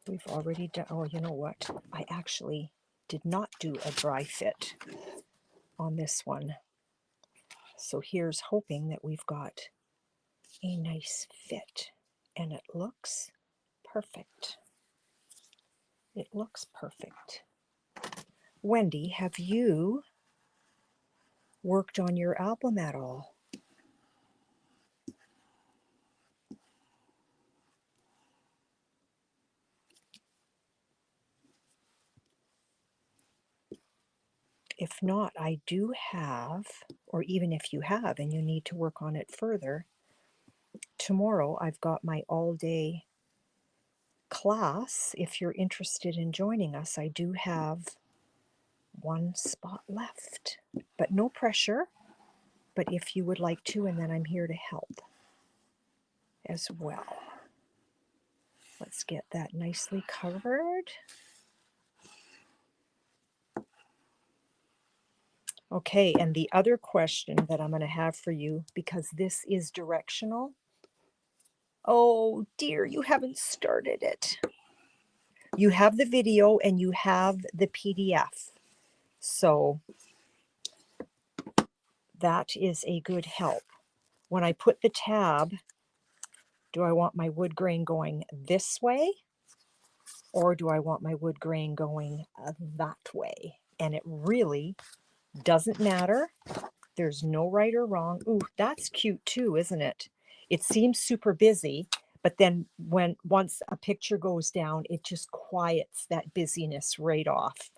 We've already done, oh, you know what? I actually did not do a dry fit on this one. So here's hoping that we've got a nice fit. And it looks perfect. It looks perfect. Wendy, have you worked on your album at all? If not, I do have, or even if you have and you need to work on it further, tomorrow I've got my all-day class, if you're interested in joining us, I do have one spot left, but no pressure. But if you would like to, and then I'm here to help as well. Let's get that nicely covered. Okay, and the other question that I'm going to have for you, because this is directional. Oh dear, you haven't started it. You have the video and you have the PDF. So that is a good help. When I put the tab, do I want my wood grain going this way? Or do I want my wood grain going that way? And it really doesn't matter. There's no right or wrong. Ooh, that's cute too, isn't it? It seems super busy, but then once a picture goes down, it just quiets that busyness right off.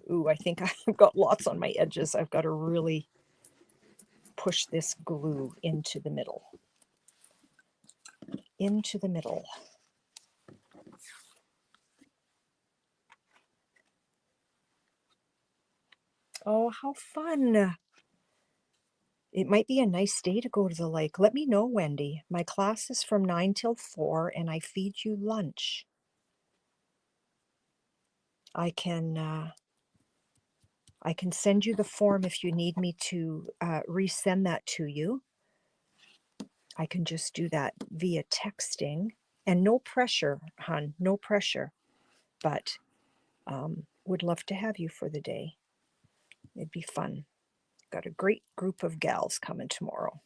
Ooh, I think I've got lots on my edges. I've got to really push this glue into the middle. Into the middle. Oh, how fun. It might be a nice day to go to the lake. Let me know, Wendy. My class is from 9 till 4, and I feed you lunch. I can send you the form if you need me to resend that to you. I can just do that via texting. And no pressure, hon, no pressure. But would love to have you for the day. It'd be fun. Got a great group of gals coming tomorrow.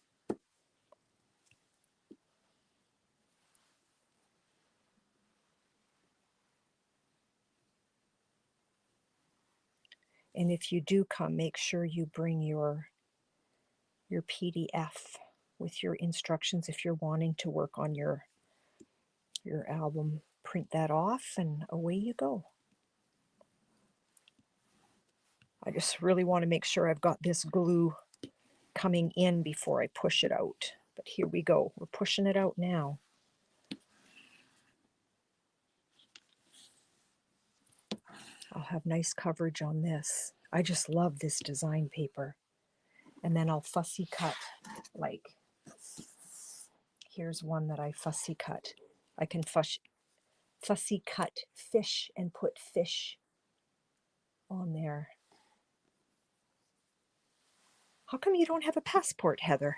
And if you do come, make sure you bring your PDF with your instructions if you're wanting to work on your album. Print that off and away you go. I just really want to make sure I've got this glue coming in before I push it out. But here we go. We're pushing it out now. I'll have nice coverage on this. I just love this design paper. And then I'll fussy cut, like, here's one that I fussy cut. I can fussy cut fish and put fish on there. How come you don't have a passport, Heather?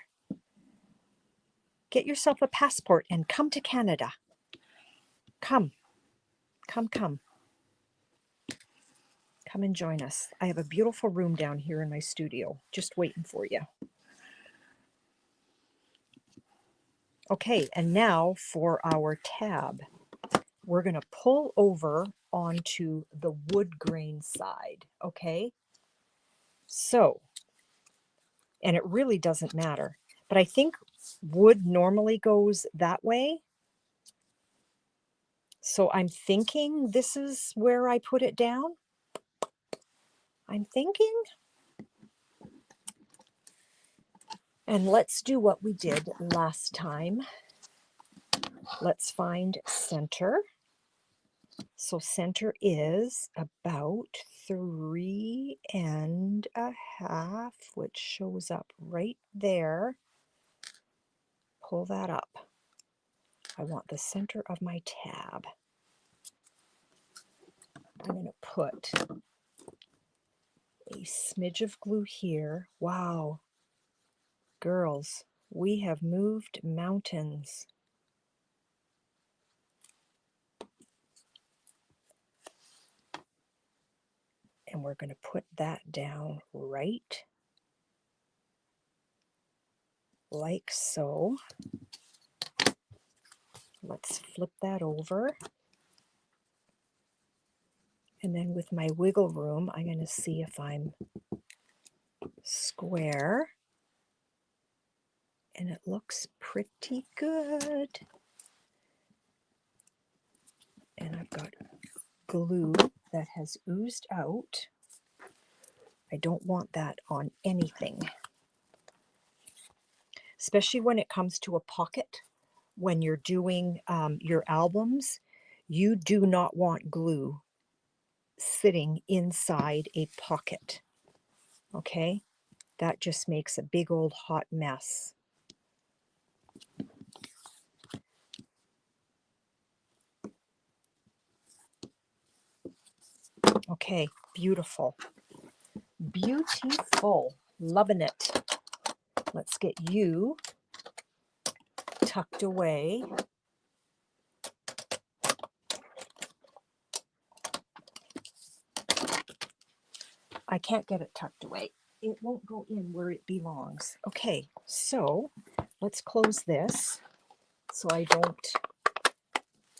Get yourself a passport and come to Canada. Come. Come, come. Come and join us. I have a beautiful room down here in my studio, just waiting for you. Okay, and now for our tab. We're going to pull over onto the wood grain side, okay? So, and it really doesn't matter, but I think wood normally goes that way. So I'm thinking this is where I put it down. I'm thinking. And let's do what we did last time. Let's find center. So center is about 3.5, which shows up right there. Pull that up. I want the center of my tab. I'm going to put a smidge of glue here. Wow. Girls, we have moved mountains. And we're going to put that down right like so. Let's flip that over. And then with my wiggle room, I'm going to see if I'm square. And it looks pretty good. And I've got glue that has oozed out. I don't want that on anything, especially when it comes to a pocket. When you're doing your albums, you do not want glue sitting inside a pocket, okay? That just makes a big old hot mess. Okay, beautiful. Beautiful. Loving it. Let's get you tucked away. I can't get it tucked away. It won't go in where it belongs. Okay, so let's close this so I don't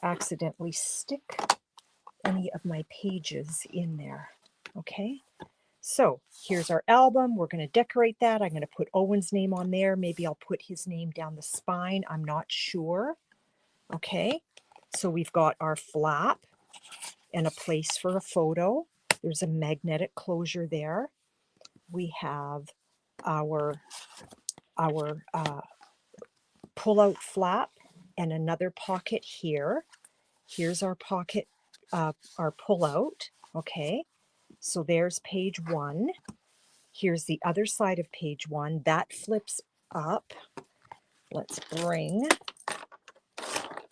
accidentally stick any of my pages in there. Okay, so here's our album. We're going to decorate that. I'm going to put Owen's name on there. Maybe I'll put his name down the spine. I'm not sure. Okay, so we've got our flap and a place for a photo. There's a magnetic closure there. We have our pull-out flap and another pocket here. Here's our pocket, our pull-out. Okay, so there's page 1. Here's the other side of page 1. That flips up. Let's bring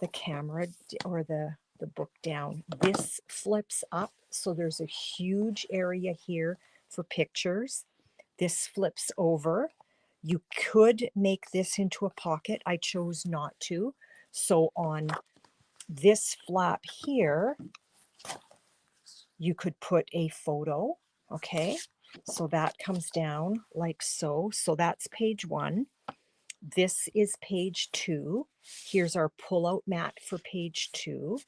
the camera or the book down. This flips up, so there's a huge area here for pictures. This flips over. You could make this into a pocket. I chose not to. So on this flap here, you could put a photo. Okay, so that comes down like so. So that's page 1. This is page 2. Here's our pull-out mat for page 2.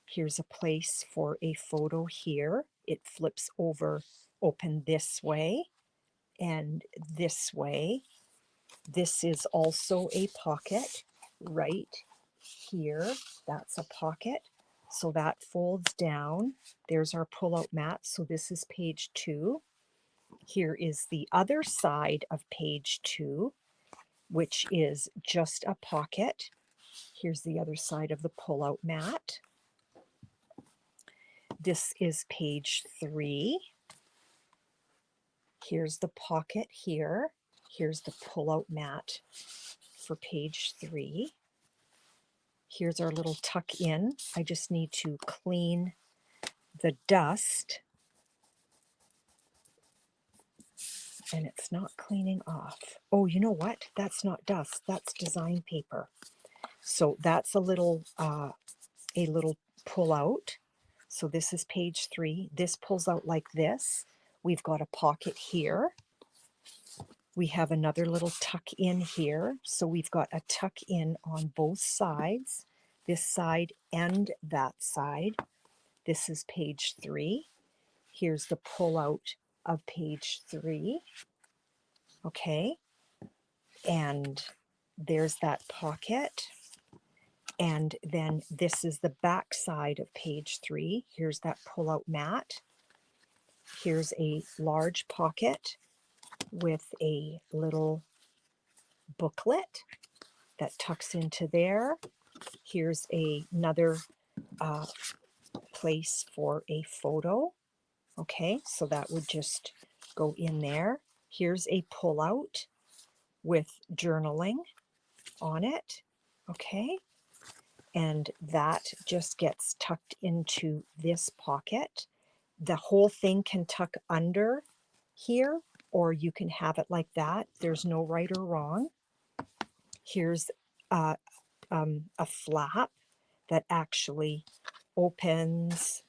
Here's a place for a photo here. It flips over, open this way and this way. This is also a pocket right here. That's a pocket. So that folds down. There's our pull-out mat. So this is page 2. Here is the other side of page 2, which is just a pocket. Here's the other side of the pull-out mat. This is page 3. Here's the pocket here. Here's the pull-out mat for page 3. Here's our little tuck in. I just need to clean the dust. And it's not cleaning off. Oh, you know what? That's not dust. That's design paper. So that's a little pull out. So this is page 3. This pulls out like this. We've got a pocket here. We have another little tuck in here. So we've got a tuck in on both sides, this side and that side. This is page 3. Here's the pull out of page 3. Okay. And there's that pocket. And then this is the back side of page 3. Here's that pull-out mat. Here's a large pocket with a little booklet that tucks into there. Here's another place for a photo. Okay, so that would just go in there. Here's a pull-out with journaling on it. Okay, and that just gets tucked into this pocket. The whole thing can tuck under here, or you can have it like that. There's no right or wrong. Here's a flap that actually opens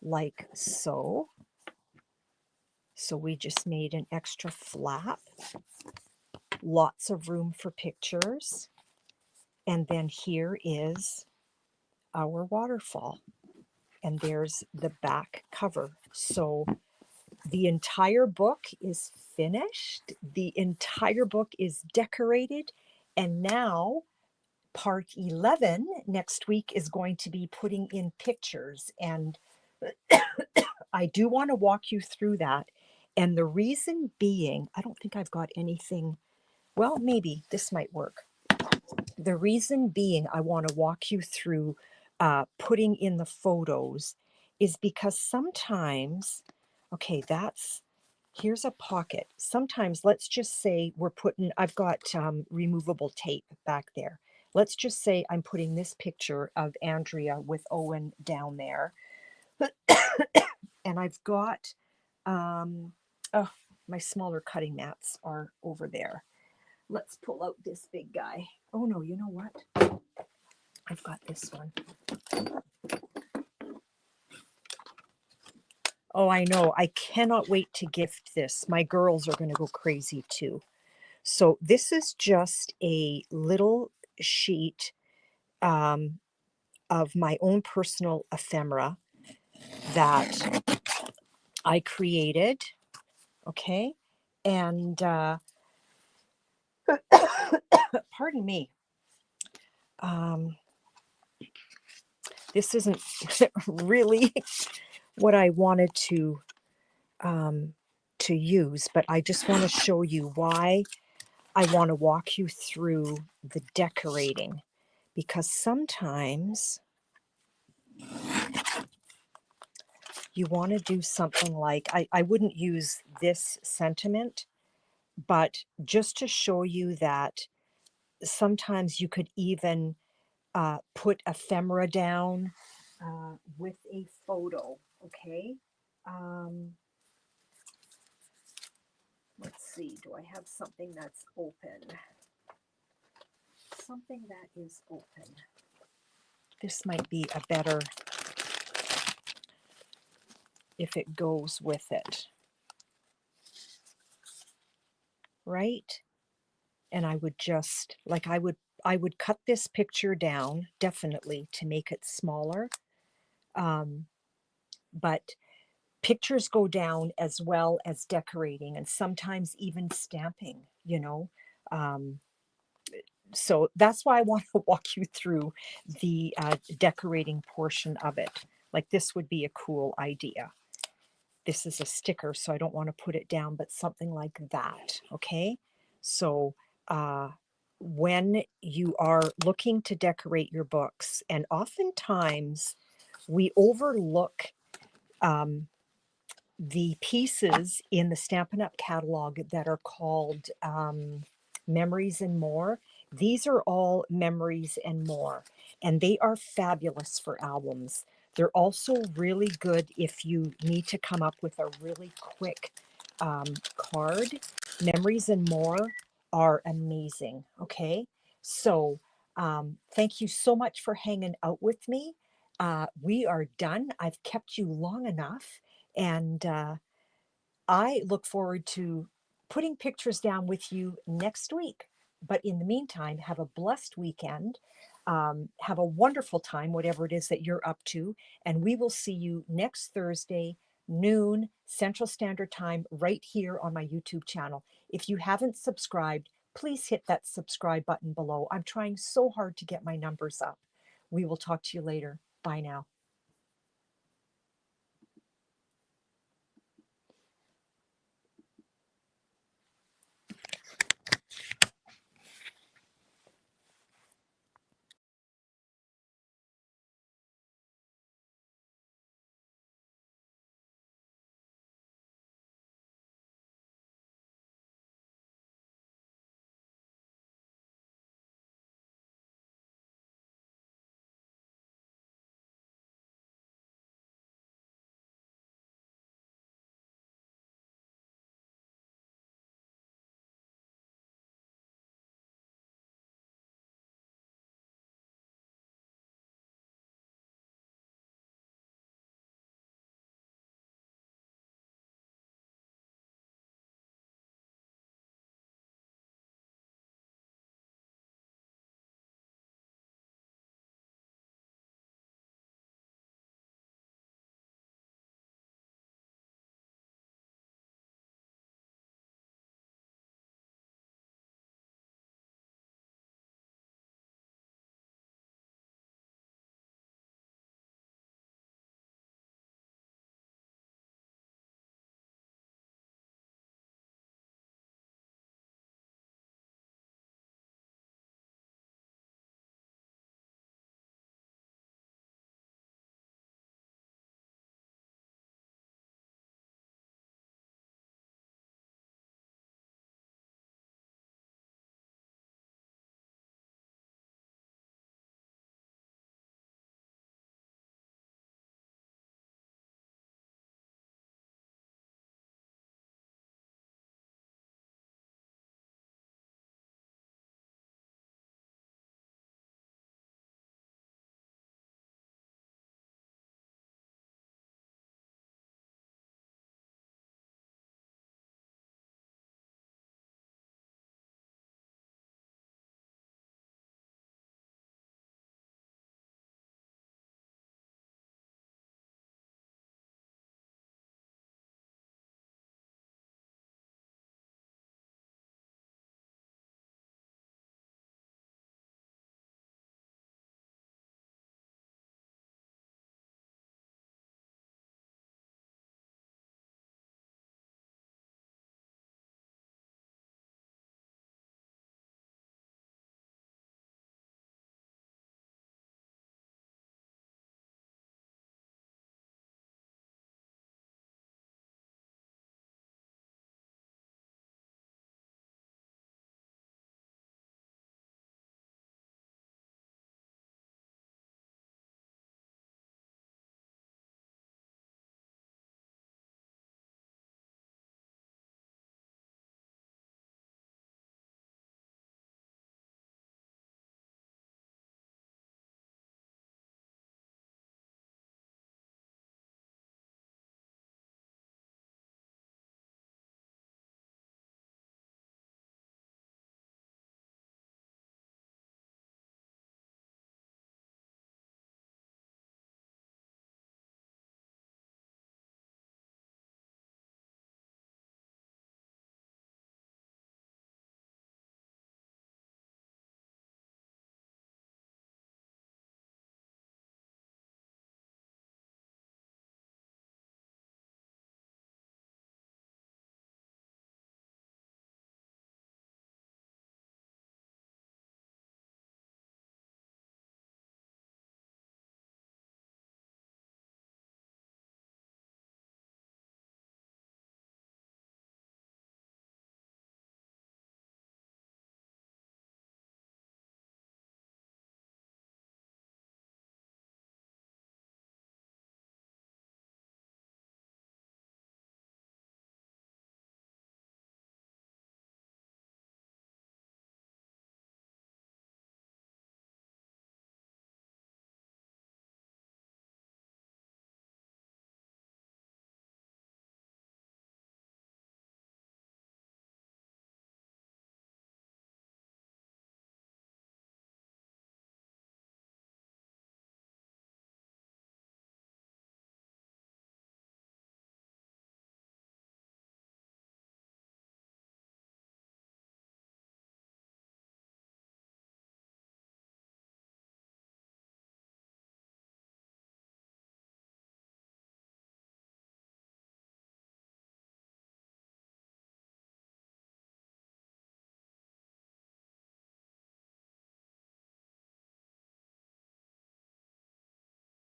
like so. So we just made an extra flap. Lots of room for pictures. And then here is our waterfall. And there's the back cover. So the entire book is finished. The entire book is decorated. And now part 11 next week is going to be putting in pictures. And I do want to walk you through that And the reason being, I don't think I've got anything, well, maybe this might work. The reason being I want to walk you through putting in the photos is because sometimes, okay, here's a pocket. Sometimes, let's just say I've got removable tape back there. Let's just say I'm putting this picture of Andrea with Owen down there. And I've got, oh, my smaller cutting mats are over there. Let's pull out this big guy. Oh no, you know what? I've got this one. Oh, I know. I cannot wait to gift this. My girls are going to go crazy too. So this is just a little sheet of my own personal ephemera that I created. Okay. And pardon me. This isn't really what I wanted to use, but I just want to show you why I want to walk you through the decorating, because sometimes you want to do something like, I wouldn't use this sentiment, but just to show you that sometimes you could even put ephemera down with a photo, okay? Let's see, do I have something that's open? Something that is open. This might be a better, if it goes with it, right? And I would just, like I would cut this picture down, definitely, to make it smaller. But pictures go down as well as decorating and sometimes even stamping, you know. Um, so that's why I want to walk you through the decorating portion of it. Like this would be a cool idea. This is a sticker, so I don't want to put it down, but something like that, okay? So when you are looking to decorate your books, and oftentimes we overlook the pieces in the Stampin' Up! Catalog that are called Memories and More. These are all Memories and More, and they are fabulous for albums. They're also really good if you need to come up with a really quick card. Memories and More are amazing, okay? So thank you so much for hanging out with me. We are done. I've kept you long enough. And I look forward to putting pictures down with you next week. But in the meantime, have a blessed weekend. Have a wonderful time, whatever it is that you're up to. And we will see you next Thursday, noon Central Standard Time, right here on my YouTube channel. If you haven't subscribed, please hit that subscribe button below. I'm trying so hard to get my numbers up. We will talk to you later. Bye now.